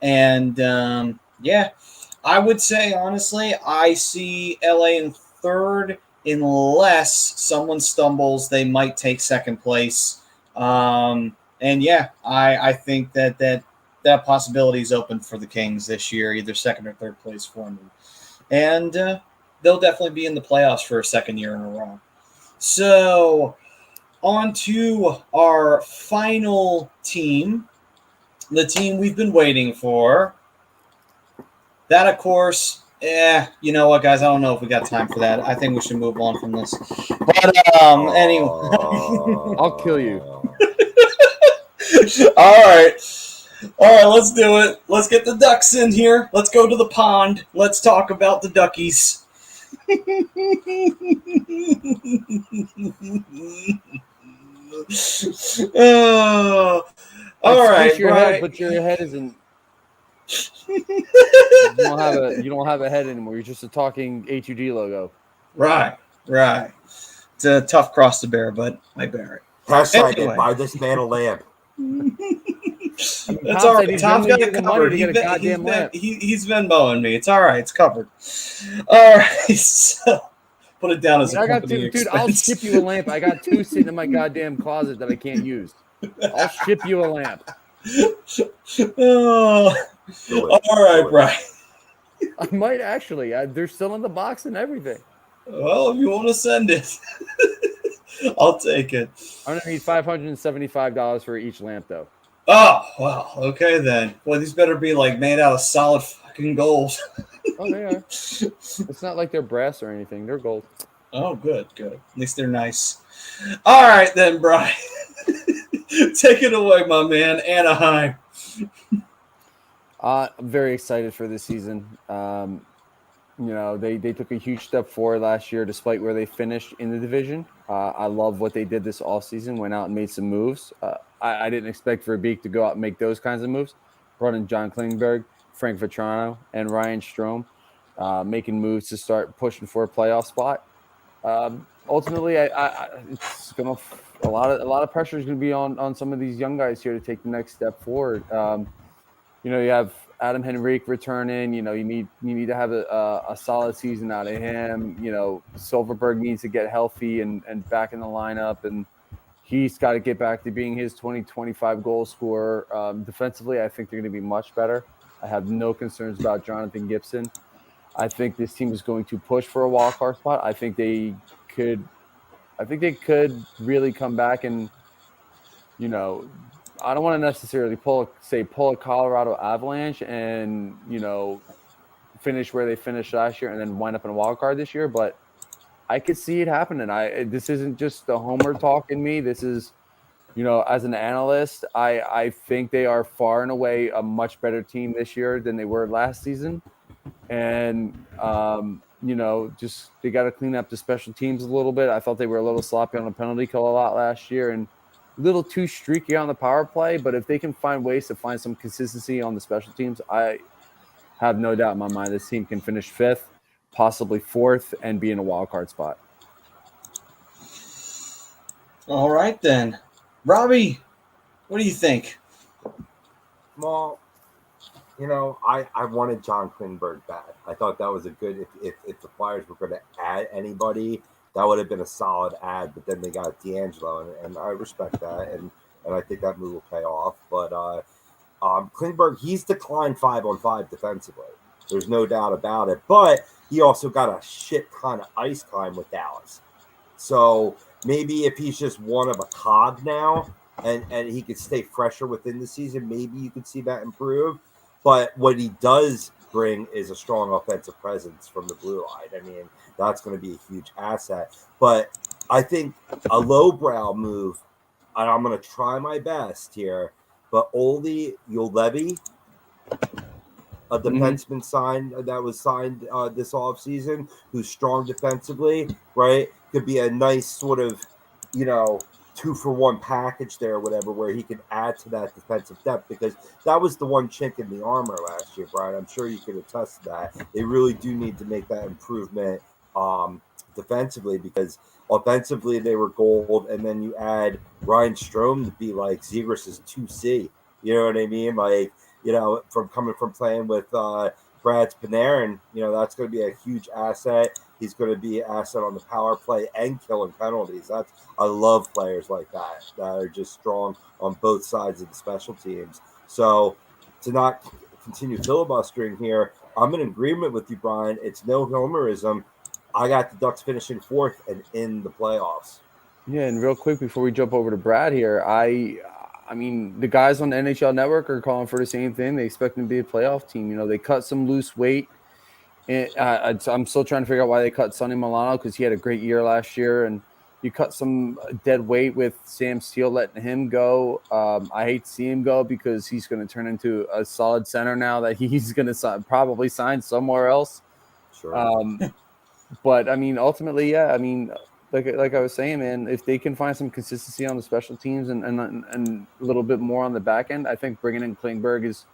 Speaker 4: And I would say, honestly, I see LA in third unless someone stumbles. They might take second place. I think that possibility is open for the Kings this year, either second or third place for them. And they'll definitely be in the playoffs for a second year in a row. So on to our final team, the team we've been waiting for. That, of course, you know what, guys? I don't know if we got time for that. I think we should move on from this. But anyway.
Speaker 1: I'll kill you.
Speaker 4: All right, let's do it. Let's get the Ducks in here. Let's go to the pond. Let's talk about the Duckies. All right,
Speaker 1: but your head isn't. You don't have a head anymore. You're just a talking HUD logo.
Speaker 4: Right. It's a tough cross to bear, but I bear it.
Speaker 5: Hashtag buy this man a lamp.
Speaker 4: That's all right.
Speaker 1: he's
Speaker 4: Tom's got
Speaker 1: gonna give
Speaker 4: it
Speaker 1: the money
Speaker 4: covered.
Speaker 1: to get a goddamn lamp.
Speaker 4: He's been mowing me. It's all right. It's covered. All right. So put it down as a
Speaker 1: I got
Speaker 4: company
Speaker 1: two,
Speaker 4: expense.
Speaker 1: dude. I'll ship you a lamp. I got 2 sitting in my goddamn closet that I can't use. I'll ship you a lamp.
Speaker 4: Oh. All right, Brian.
Speaker 1: I might actually. They're still in the box and everything.
Speaker 4: Well, if you want to send it, I'll take it.
Speaker 1: I'm gonna need $575 for each lamp, though.
Speaker 4: Oh, wow. Okay, then. Well, these better be like made out of solid fucking gold.
Speaker 1: Oh, they are. It's not like they're brass or anything. They're gold.
Speaker 4: Oh, good. At least they're nice. All right, then, Brian. Take it away, my man. Anaheim.
Speaker 1: I'm very excited for this season. They took a huge step forward last year, despite where they finished in the division. I love what they did this offseason, went out and made some moves. I didn't expect Verbeek to go out and make those kinds of moves. Brought in John Klingberg, Frank Vetrano, and Ryan Strome, making moves to start pushing for a playoff spot. Ultimately, it's gonna a lot of pressure is gonna be on some of these young guys here to take the next step forward. You have Adam Henrique returning. You need to have a solid season out of him. Silverberg needs to get healthy and back in the lineup, and he's got to get back to being his 20-25 goal scorer. Defensively, I think they're going to be much better. I have no concerns about Jonathan Gibson. I think this team is going to push for a wild card spot. I think they could really come back and, I don't want to necessarily pull a Colorado Avalanche and, finish where they finished last year and then wind up in a wild card this year, but I could see it happening. This isn't just the homer talk in me. This is, as an analyst, I think they are far and away a much better team this year than they were last season. And, just they got to clean up the special teams a little bit. I thought they were a little sloppy on the penalty kill a lot last year and a little too streaky on the power play. But if they can find ways to find some consistency on the special teams, I have no doubt in my mind this team can finish 5th, possibly 4th, and be in a wild card spot.
Speaker 4: All right, then. Robbie, what do you think?
Speaker 5: Well, I wanted John Klingberg back. I thought that was a good if the Flyers were going to add anybody, that would have been a solid add. But then they got D'Angelo, and I respect that, and I think that move will pay off. But Klingberg, he's declined 5-on-5 defensively. There's no doubt about it. But he also got a shit ton of ice time with Dallas. So maybe if he's just one of a cog now, and he could stay fresher within the season, maybe you could see that improve. But what he does bring is a strong offensive presence from the blue line. I mean, that's going to be a huge asset. But I think a lowbrow move, and I'm going to try my best here, but Olli Juolevi, a defenseman that was signed this offseason, who's strong defensively, right, could be a nice sort of, 2-for-1 package there or whatever, where he can add to that defensive depth, because that was the one chink in the armor last year, Brian. I'm sure you could attest to that. They really do need to make that improvement defensively, because offensively they were gold, and then you add Ryan Strome to be like Zegras' 2C. You know what I mean? Like, from coming from playing with Brad Panarin, that's going to be a huge asset. He's going to be an asset on the power play and killing penalties. I love players like that are just strong on both sides of the special teams. So to not continue filibustering here, I'm in agreement with you, Brian. It's no homerism. I got the Ducks finishing 4th and in the playoffs.
Speaker 1: Yeah, and real quick before we jump over to Brad here, I mean, the guys on the NHL Network are calling for the same thing. They expect them to be a playoff team. They cut some loose weight. And I'm still trying to figure out why they cut Sonny Milano, because he had a great year last year. And you cut some dead weight with Sam Steele, letting him go. I hate to see him go, because he's going to turn into a solid center now that he's going to probably sign somewhere else.
Speaker 5: Sure.
Speaker 1: But, I mean, ultimately, yeah, I mean, like I was saying, man, if they can find some consistency on the special teams and a little bit more on the back end, I think bringing in Klingberg is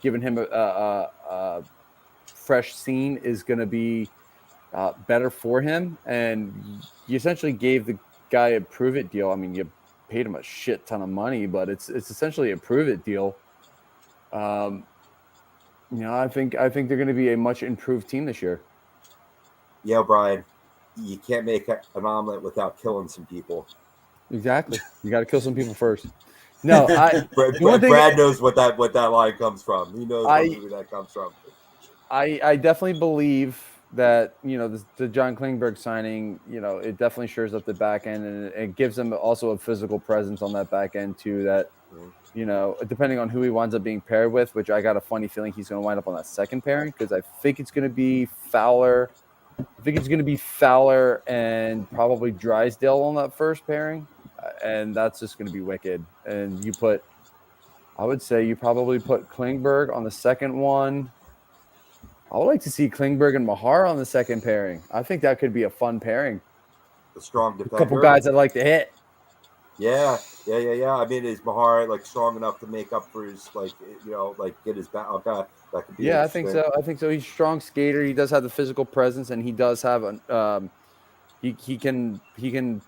Speaker 1: giving him a fresh scene is going to be better for him. And you essentially gave the guy a prove-it deal. I mean, you paid him a shit ton of money, but it's essentially a prove-it deal. I think they're going to be a much improved team this year.
Speaker 5: Yeah, Brian, you can't make an omelet without killing some people.
Speaker 1: Exactly. You got to kill some people first. No,
Speaker 5: Brad knows what that line comes from. He knows what movie that comes from.
Speaker 1: I definitely believe that the John Klingberg signing, it definitely shores up the back end, and it gives them also a physical presence on that back end too. That depending on who he winds up being paired with, which I got a funny feeling he's going to wind up on that second pairing because I think it's going to be Fowler. I think it's going to be Fowler and probably Drysdale on that first pairing, and that's just going to be wicked. And I would say you probably put Klingberg on the second one. I would like to see Klingberg and Mahar on the second pairing. I think that could be a fun pairing.
Speaker 5: A strong defender.
Speaker 1: A couple guys I'd like to hit.
Speaker 5: Yeah. I mean, is Mahar strong enough to make up for his get his back? Okay, that could be.
Speaker 1: Yeah, I think so. He's a strong skater. He does have the physical presence, and he does have he can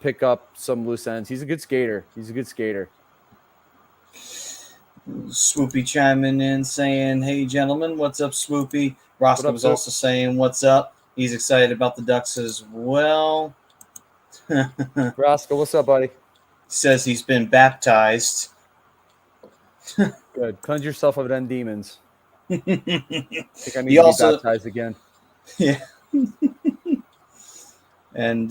Speaker 1: pick up some loose ends. He's a good skater.
Speaker 4: Swoopy chiming in saying, "Hey gentlemen, what's up, Swoopy?" Roscoe was also saying, "What's up?" He's excited about the Ducks as well.
Speaker 1: Roscoe, what's up, buddy?
Speaker 4: Says he's been baptized.
Speaker 1: Good. Cleanse yourself of them demons. I think I need to be baptized again.
Speaker 4: Yeah. And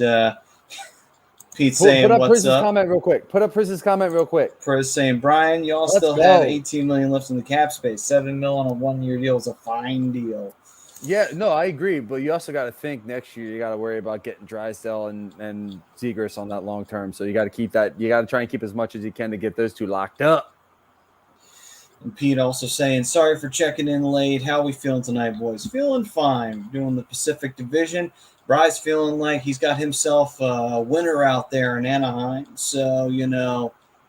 Speaker 4: Pete's saying,
Speaker 1: put up
Speaker 4: what's
Speaker 1: Priz's
Speaker 4: up?
Speaker 1: comment real quick. Put up Priz's comment real quick.
Speaker 4: Priz saying, Brian, y'all still have $18 million left in the cap space. $7 million on a one-year deal is a fine deal.
Speaker 1: Yeah, no, I agree. But you also got to think next year you got to worry about getting Drysdale and Zegras on that long term. So you got to keep that. You got to try and keep as much as you can to get those two locked up.
Speaker 4: And Pete also saying, sorry for checking in late. How we feeling tonight, boys? Feeling fine. Doing the Pacific Division. Bry's feeling like he's got himself a winner out there in Anaheim. So,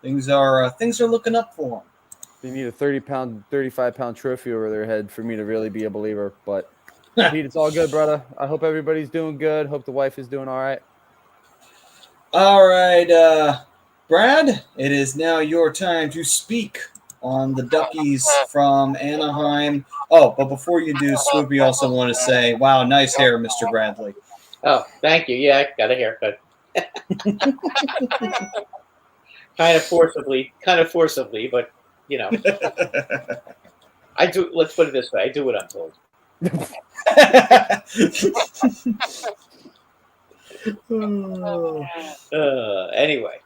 Speaker 4: things are looking up for him.
Speaker 1: They need a 35-pound trophy over their head for me to really be a believer. But, Pete, it's all good, brother. I hope everybody's doing good. Hope the wife is doing all right.
Speaker 4: All right, Brad, it is now your time to speak on the Duckies from Anaheim. Oh, but before you do, Swoopy also want to say, wow, nice hair, Mr. Bradley.
Speaker 6: Oh, thank you. Yeah, I got a haircut. kind of forcibly, but, I do. Let's put it this way. I do what I'm told. Anyway,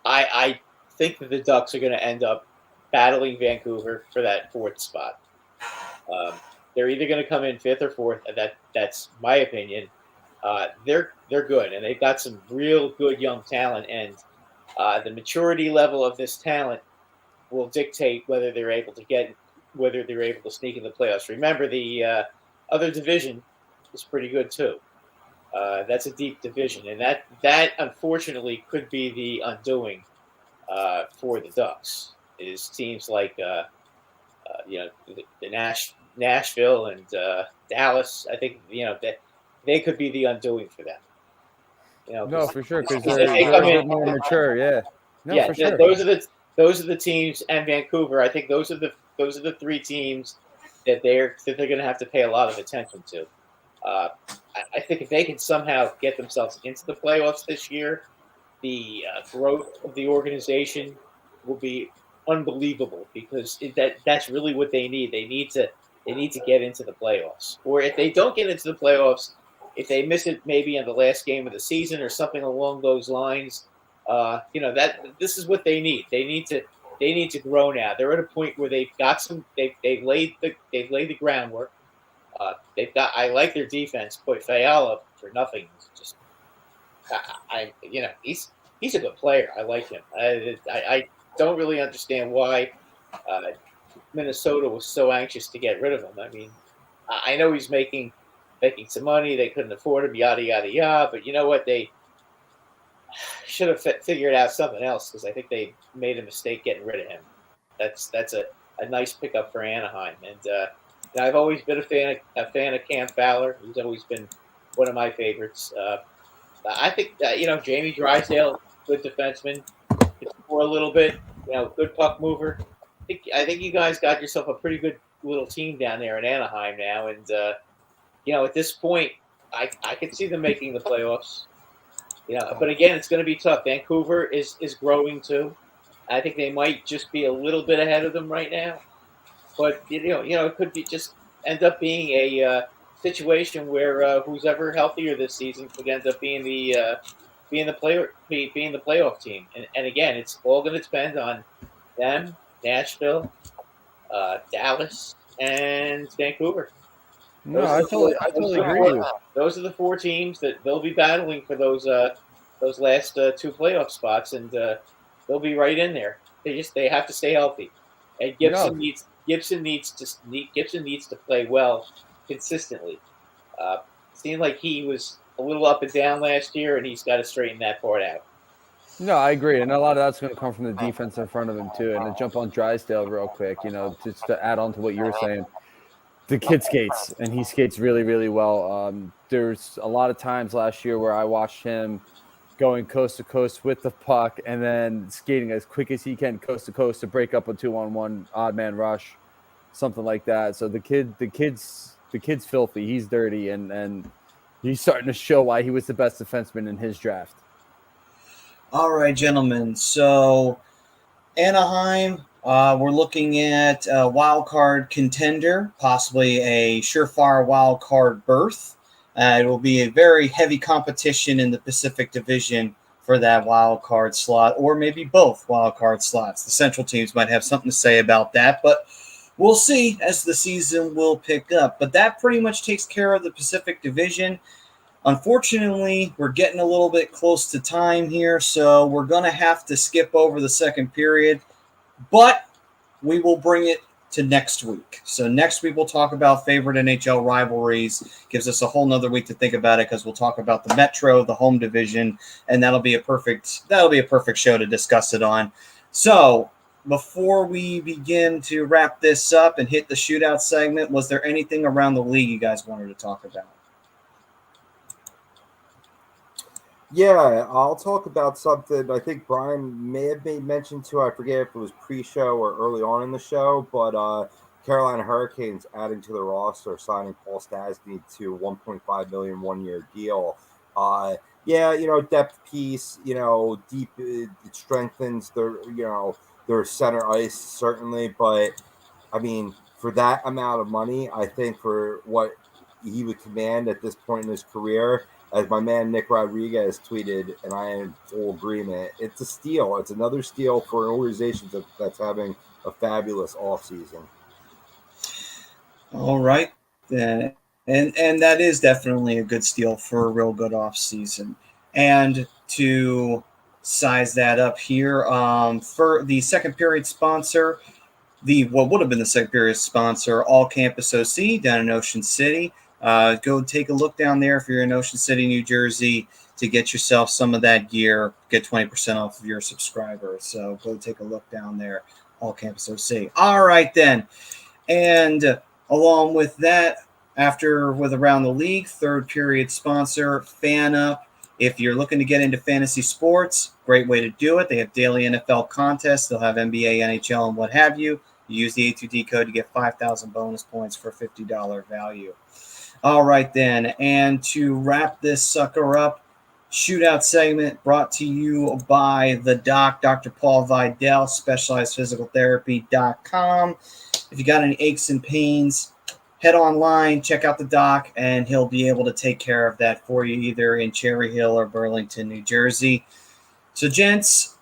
Speaker 6: I think that the Ducks are going to end up battling Vancouver for that fourth spot. They're either going to come in fifth or fourth. That's my opinion. They're good, and they've got some real good young talent, and the maturity level of this talent will dictate whether they're able to sneak in the playoffs. Remember, the other division is pretty good too. That's a deep division, and that unfortunately could be the undoing for the Ducks. Is teams like the Nashville and Dallas. I think that they could be the undoing for them.
Speaker 1: No, for sure, because they're a bit more mature. Yeah, no, for sure.
Speaker 6: Those are the teams, and Vancouver. I think those are the three teams that they're going to have to pay a lot of attention to. I think if they can somehow get themselves into the playoffs this year, the growth of the organization will be unbelievable, because that's really what they need. They need to get into the playoffs. Or if they don't get into the playoffs, if they miss it maybe in the last game of the season or something along those lines, that this is what they need. They need to grow now. They're at a point where they've laid the groundwork. I like their defense, but Fiala for nothing is just he's a good player. I like him. I don't really understand why Minnesota was so anxious to get rid of him. I mean, I know he's making some money. They couldn't afford him, yada yada yada. But you know what? They should have figured out something else, because I think they made a mistake getting rid of him. That's a nice pickup for Anaheim, and I've always been a fan of Cam Fowler. He's always been one of my favorites. I think Jamie Drysdale, good defenseman, can score a little bit. Good puck mover. think you guys got yourself a pretty good little team down there in Anaheim now, and at this point, I could see them making the playoffs. But again, it's going to be tough. Vancouver is growing too. I think they might just be a little bit ahead of them right now, but it could be just end up being a situation where who's ever healthier this season could end up being the playoff team. And again, it's all going to depend on them, Nashville, Dallas, and Vancouver.
Speaker 1: No, I totally agree with you.
Speaker 6: Those are the four teams that they'll be battling for those last two playoff spots, and they'll be right in there. They have to stay healthy, and Gibson needs to play well consistently. Seemed like he was a little up and down last year, and he's got to straighten that part out.
Speaker 1: No, I agree, and a lot of that's going to come from the defense in front of him too. And to jump on Drysdale real quick, just to add on to what you were saying. The kid skates, and he skates really, really well. There's a lot of times last year where I watched him going coast to coast with the puck and then skating as quick as he can coast to coast to break up a 2-on-1 odd man rush, something like that. So the kid's filthy. He's dirty, and he's starting to show why he was the best defenseman in his draft.
Speaker 4: All right, gentlemen. So Anaheim. We're looking at a wild card contender, possibly a surefire wild card berth. It will be a very heavy competition in the Pacific Division for that wild card slot, or maybe both wild card slots. The Central teams might have something to say about that, but we'll see as the season will pick up. But that pretty much takes care of the Pacific Division. Unfortunately, we're getting a little bit close to time here, so we're going to have to skip over the second period. But we will bring it to next week. So next week we'll talk about favorite NHL rivalries. Gives us a whole nother week to think about it because we'll talk about the Metro, the home division, and that'll be a perfect show to discuss it on. So before we begin to wrap this up and hit the shootout segment, was there anything around the league you guys wanted to talk about?
Speaker 5: Yeah, I'll talk about something I think Brian may have made mention to. I forget if it was pre-show or early on in the show, but Carolina Hurricanes adding to the roster, signing Paul Stastny to $1.5 million one-year deal. Depth piece, deep, it strengthens their center ice certainly, but I mean, for that amount of money, I think for what he would command at this point in his career, as my man Nick Rodriguez tweeted, and I am in full agreement, it's a steal. It's another steal for an organization that's having a fabulous offseason.
Speaker 4: All right, then. And that is definitely a good steal for a real good offseason. And to size that up here, for the second period sponsor, what would have been the second period sponsor, All Campus OC down in Ocean City. Go take a look down there if you're in Ocean City, New Jersey, to get yourself some of that gear. Get 20% off of your subscriber. So go take a look down there, All Campus OC. All right, then. And along with that, with Around the League, third period sponsor, FanUp. If you're looking to get into fantasy sports, great way to do it. They have daily NFL contests. They'll have NBA, NHL, and what have you. You use the A2D code to get 5,000 bonus points for $50 value. All right, then. And to wrap this sucker up, shootout segment brought to you by the doc, Dr. Paul Vidal, specializedphysicaltherapy.com. If you got any aches and pains, head online, check out the doc, and he'll be able to take care of that for you either in Cherry Hill or Burlington, New Jersey. So, gents,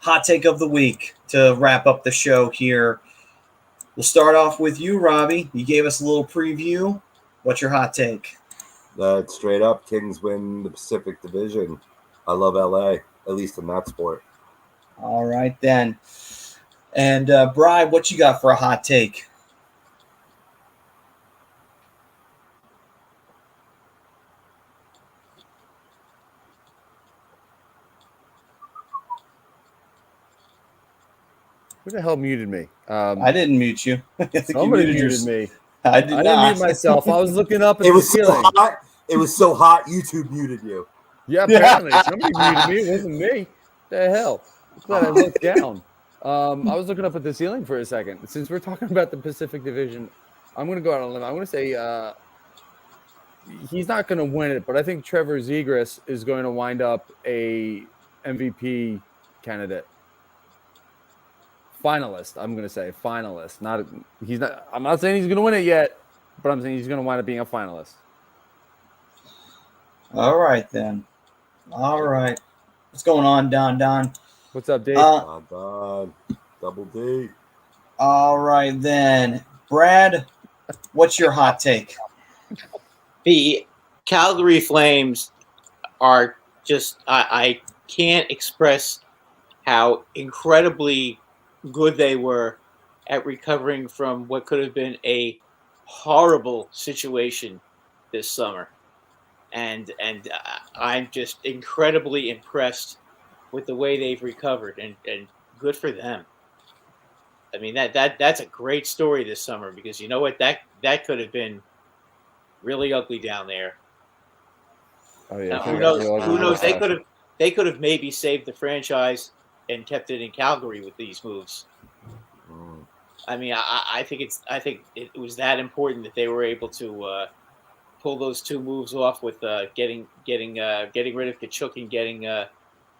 Speaker 4: hot take of the week to wrap up the show here. We'll start off with you, Robbie. You gave us a little preview. What's your hot take?
Speaker 5: Straight up, Kings win the Pacific Division. I love LA, at least in that sport.
Speaker 4: All right, then. And, Bride, what you got for a hot take?
Speaker 1: Who the hell muted me?
Speaker 4: I didn't mute you.
Speaker 1: Somebody muted me.
Speaker 4: I didn't
Speaker 1: mute myself. I was looking up at
Speaker 5: It
Speaker 1: the
Speaker 5: was so
Speaker 1: ceiling.
Speaker 5: hot. It was so hot. YouTube muted you.
Speaker 1: Yeah, apparently somebody muted me. It wasn't me. The hell? I'm glad I looked down. I was looking up at the ceiling for a second. Since we're talking about the Pacific Division, I'm going to go out on a limb. I'm going to say he's not going to win it, but I think Trevor Zegras is going to wind up a MVP candidate. Finalist, I'm going to say finalist. I'm not saying he's going to win it yet, but I'm saying he's going to wind up being a finalist.
Speaker 4: All right, then. All right. What's going on, Don?
Speaker 1: What's up, Dave?
Speaker 5: Don. Double D.
Speaker 4: All right, then. Brad, what's your hot take?
Speaker 6: The Calgary Flames are just, I can't express how incredibly good they were at recovering from what could have been a horrible situation this summer. And I'm just incredibly impressed with the way they've recovered, and good for them. I mean, that's a great story this summer, because you know what, that could have been really ugly down there.
Speaker 1: Oh yeah.
Speaker 6: Who knows? They could have maybe saved the franchise and kept it in Calgary with these moves. I mean, I think it was that important that they were able to pull those two moves off with getting rid of Kachuk and getting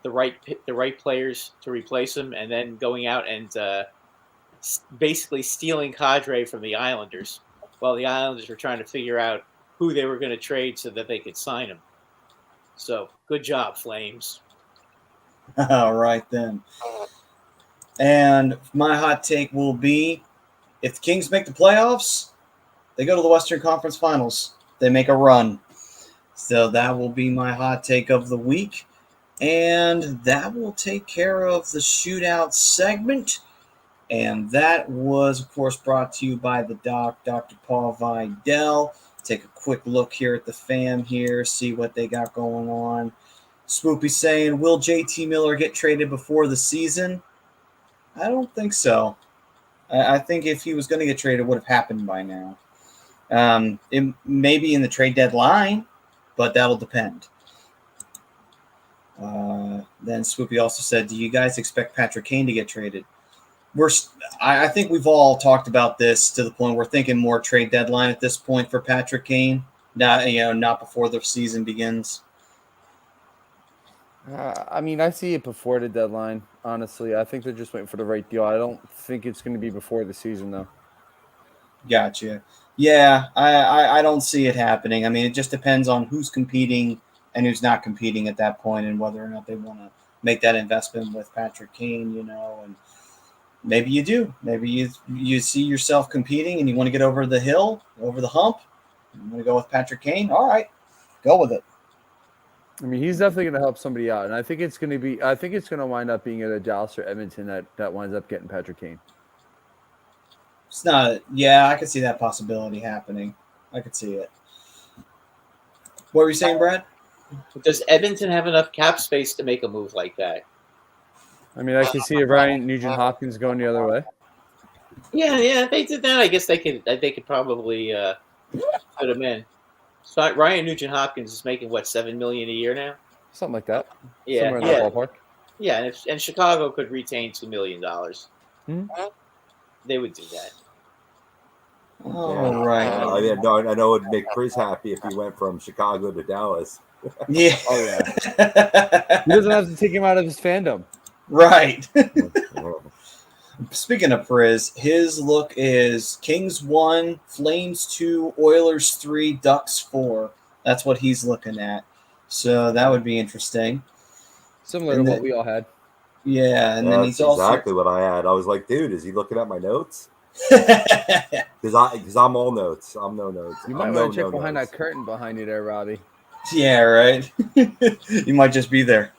Speaker 6: the right players to replace him, and then going out and basically stealing Kadri from the Islanders, while the Islanders were trying to figure out who they were going to trade so that they could sign him. So, good job, Flames.
Speaker 4: All right, then. And my hot take will be, if the Kings make the playoffs, they go to the Western Conference Finals. They make a run. So that will be my hot take of the week. And that will take care of the Shootout segment. And that was, of course, brought to you by the doc, Dr. Paul Vidal. Take a quick look here at the fam here, see what they got going on. Swoopy saying, will JT Miller get traded before the season? I don't think so. I think if he was going to get traded, it would have happened by now. It may be in the trade deadline, but that'll depend. Then Swoopy also said, do you guys expect Patrick Kane to get traded? I think we've all talked about this to the point we're thinking more trade deadline at this point for Patrick Kane, not before the season begins.
Speaker 1: I mean, I see it before the deadline, honestly. I think they're just waiting for the right deal. I don't think it's going to be before the season, though.
Speaker 4: Gotcha. Yeah, I don't see it happening. I mean, it just depends on who's competing and who's not competing at that point, and whether or not they want to make that investment with Patrick Kane, and maybe you do. Maybe you see yourself competing and you want to get over the hill, over the hump. You want to go with Patrick Kane? All right, go with it.
Speaker 1: I mean, he's definitely going to help somebody out, and I think it's going to wind up being either Dallas or Edmonton that winds up getting Patrick Kane.
Speaker 4: It's not. Yeah, I could see that possibility happening. I could see it. What were you saying, Brad?
Speaker 6: Does Edmonton have enough cap space to make a move like that?
Speaker 1: I mean, I can see Ryan Nugent-Hopkins going the other way.
Speaker 6: Yeah, if they did that, I guess they could probably put him in. So Ryan Nugent-Hopkins is making what, $7 million a year now?
Speaker 1: Something like that.
Speaker 6: Yeah,
Speaker 1: somewhere in that ballpark.
Speaker 6: Yeah, and Chicago could retain $2 million. They would do that.
Speaker 4: All right.
Speaker 5: I know it would make Chris happy if he went from Chicago to Dallas.
Speaker 4: Yeah.
Speaker 1: Oh yeah. He doesn't have to take him out of his fandom.
Speaker 4: Right. Speaking of Priz, his look is Kings 1, Flames 2, Oilers 3, Ducks 4. That's what he's looking at. So that would be interesting.
Speaker 1: Similar to what we all had.
Speaker 4: Yeah, and then he's also
Speaker 5: exactly what I had. I was like, dude, is he looking at my notes? Because I'm all notes. I'm no notes.
Speaker 1: You might want to check behind that curtain behind you there, Robbie.
Speaker 4: Yeah, right. You might just be there.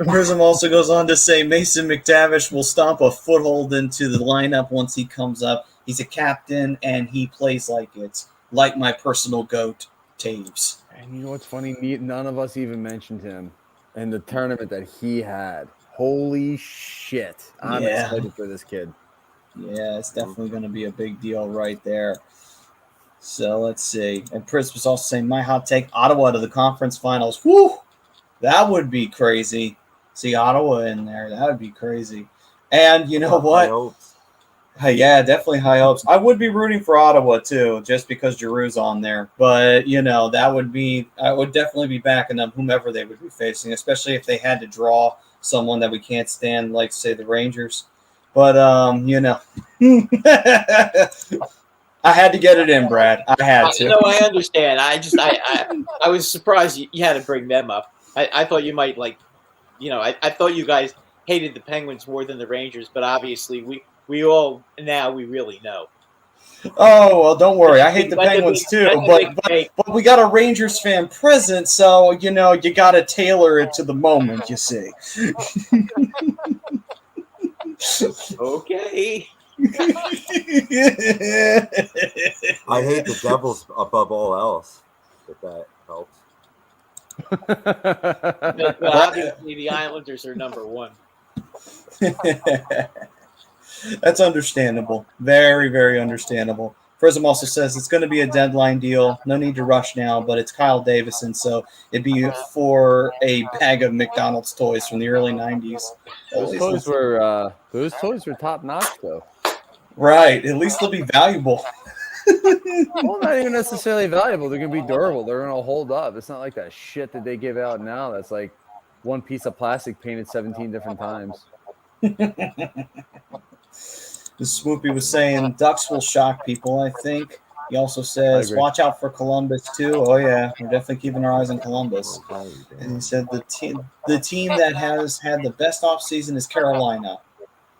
Speaker 4: Prism also goes on to say Mason McTavish will stomp a foothold into the lineup once he comes up. He's a captain, and he plays like it's like my personal goat, Taves.
Speaker 1: And you know what's funny? None of us even mentioned him in the tournament that he had. Holy shit. I'm excited for this kid.
Speaker 4: Yeah, it's definitely going to be a big deal right there. So let's see. And Pris was also saying, my hot take, Ottawa to the conference finals. Woo! That would be crazy. see Ottawa in there. That would be crazy. And you know
Speaker 5: High
Speaker 4: what?
Speaker 5: hopes.
Speaker 4: Hey, yeah, definitely high hopes. I would be rooting for Ottawa too, just because Giroux's on there. But I would definitely be backing them, whomever they would be facing, especially if they had to draw someone that we can't stand, like say the Rangers. But I had to get it in, Brad. I had to.
Speaker 6: No, I understand. I was surprised you had to bring them up. I thought you might I thought you guys hated the Penguins more than the Rangers, but obviously we all now we really know.
Speaker 4: Oh, well, don't worry. I hate the Penguins too, but we got a Rangers fan present, so you got to tailor it to the moment, you see.
Speaker 6: Okay.
Speaker 5: I hate the Devils above all else, if that helps.
Speaker 6: But obviously, the Islanders are number one.
Speaker 4: That's understandable. Very, very understandable. Prism also says it's going to be a deadline deal. No need to rush now, but it's Kyle Davison, so it'd be for a bag of McDonald's toys from the early 90s.
Speaker 1: Those toys were top notch, though.
Speaker 4: Right. At least they'll be valuable.
Speaker 1: Well, not even necessarily valuable. They're going to be durable. They're going to hold up. It's not like that shit that they give out now that's like one piece of plastic painted 17 different times.
Speaker 4: The Swoopy was saying Ducks will shock people, I think. He also says, watch out for Columbus, too. Oh, yeah. We're definitely keeping our eyes on Columbus. And he said the team that has had the best offseason is Carolina.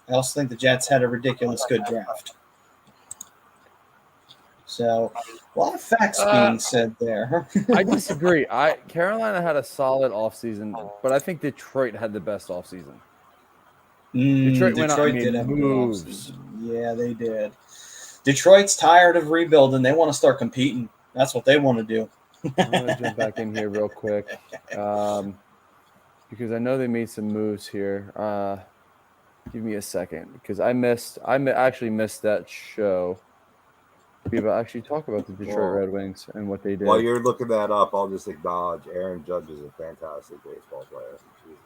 Speaker 4: I also think the Jets had a ridiculous good draft. So, a lot of facts being said there.
Speaker 1: I disagree. Carolina had a solid offseason, but I think Detroit had the best offseason. Detroit went out and made moves.
Speaker 4: Yeah, they did. Detroit's tired of rebuilding. They want to start competing. That's what they want to do.
Speaker 1: I'm going to jump back in here real quick because I know they made some moves here. Give me a second because I actually missed that show. People actually talk about the Detroit Red Wings and what they did.
Speaker 5: While you're looking that up, I'll just acknowledge Aaron Judge is a fantastic baseball player. Jesus.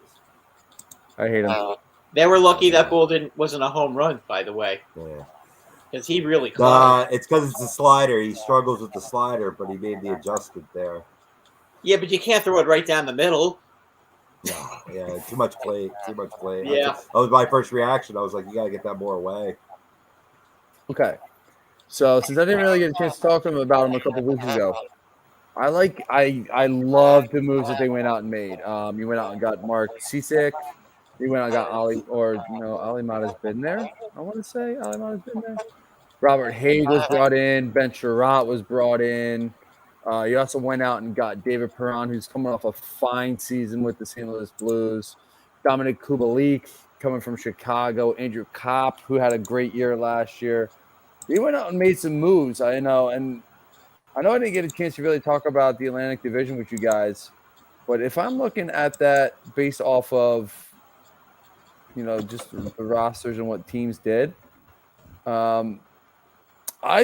Speaker 1: I hate him.
Speaker 6: They were lucky that ball wasn't a home run, by the way.
Speaker 5: Yeah.
Speaker 6: Because he really caught it.
Speaker 5: It's because it's a slider. He struggles with the slider, but he made the adjustment there.
Speaker 6: Yeah, but you can't throw it right down the middle.
Speaker 5: Yeah, too much plate.
Speaker 6: Yeah.
Speaker 5: That was my first reaction. I was like, you got to get that more away.
Speaker 1: Okay. So since I didn't really get a chance to talk to him about him a couple weeks ago, I love the moves that they went out and made. You went out and got Mark Cisick. You went out and got Ali Mata's been there. I want to say Ali Mata's been there. Robert Haig was brought in. Ben Sherratt was brought in. You also went out and got David Perron, who's coming off a fine season with the St. Louis Blues. Dominic Kubalik coming from Chicago. Andrew Kopp, who had a great year last year. They went out and made some moves, I know. And I know I didn't get a chance to really talk about the Atlantic Division with you guys. But if I'm looking at that based off of, just the rosters and what teams did, I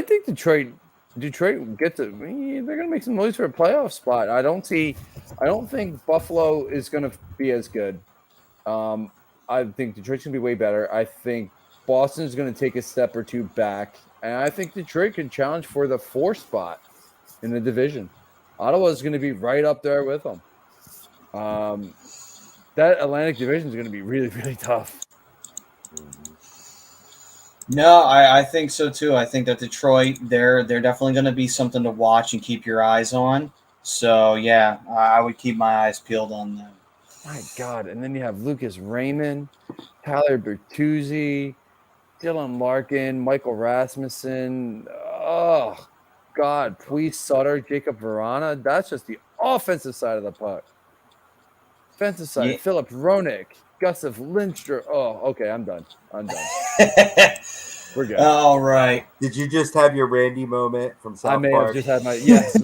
Speaker 1: think Detroit gets it. They're going to make some noise for a playoff spot. I don't think Buffalo is going to be as good. I think Detroit's going to be way better. I think Boston's going to take a step or two back. And I think Detroit can challenge for the 4th spot in the division. Ottawa's going to be right up there with them. That Atlantic Division is going to be really, really tough.
Speaker 4: No, I think so too. I think that Detroit, they're definitely going to be something to watch and keep your eyes on. So yeah, I would keep my eyes peeled on them.
Speaker 1: My God! And then you have Lucas Raymond, Tyler Bertuzzi, Dylan Larkin, Michael Rasmussen. Oh God! Please Sutter, Jacob Verana. That's just the offensive side of the puck. Defensive side, yeah. Philip Roenick, Gustav Lindstrom. Oh, okay, I'm done. We're good.
Speaker 4: All right.
Speaker 5: Did you just have your Randy moment from South Park?
Speaker 1: I may have just had my yes.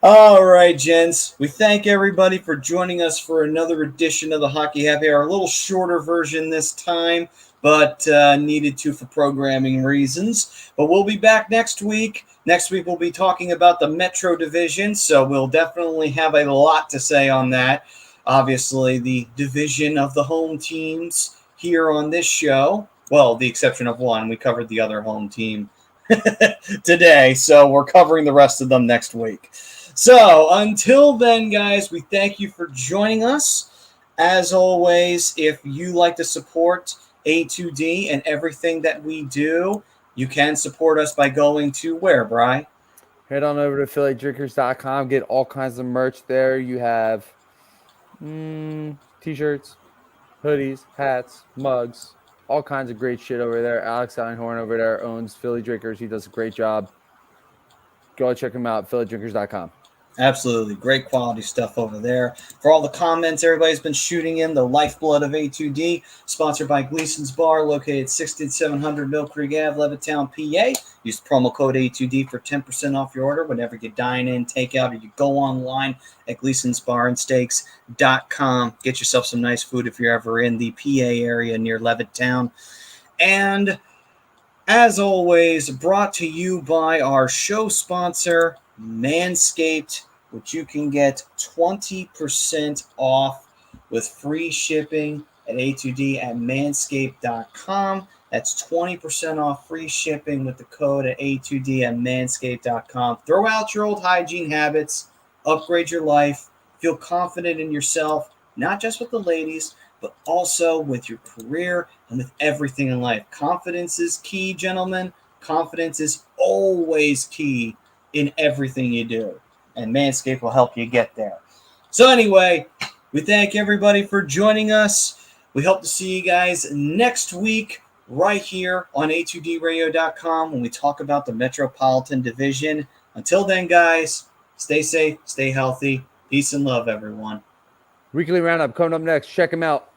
Speaker 4: All right, gents. We thank everybody for joining us for another edition of the Hockey Happy Hour. A little shorter version this time, but needed to for programming reasons. But we'll be back next week. Next week, we'll be talking about the Metro Division, so we'll definitely have a lot to say on that. obviously the division of the home teams here on this show. Well, the exception of one. We covered the other home team today, so we're covering the rest of them next week. So until then, guys, we thank you for joining us. As always, if you like to support A2D and everything that we do, you can support us by going to where, Bri?
Speaker 1: Head on over to phillydrinkers.com. Get all kinds of merch there. You have t-shirts, hoodies, hats, mugs, all kinds of great shit over there. Alex Einhorn over there owns Philly Drinkers. He does a great job. Go check him out, phillydrinkers.com.
Speaker 4: Absolutely. Great quality stuff over there. For all the comments everybody's been shooting in, the lifeblood of A2D, sponsored by Gleason's Bar, located 6700 Mill Creek Ave, Levittown, PA. Use promo code A2D for 10% off your order whenever you dine in, take out, or you go online at Gleason'sBarandSteaks.com. Get yourself some nice food if you're ever in the PA area near Levittown. And as always, brought to you by our show sponsor, Manscaped, which you can get 20% off with free shipping at A2D at manscaped.com. That's 20% off free shipping with the code at A2D at manscaped.com. Throw out your old hygiene habits, upgrade your life, feel confident in yourself, not just with the ladies, but also with your career and with everything in life. Confidence is key, gentlemen. Confidence is always key in everything you do. And Manscaped will help you get there. So anyway, we thank everybody for joining us. We hope to see you guys next week right here on A2DRadio.com when we talk about the Metropolitan Division. Until then, guys, stay safe, stay healthy. Peace and love, everyone.
Speaker 1: Weekly Roundup coming up next. Check him out.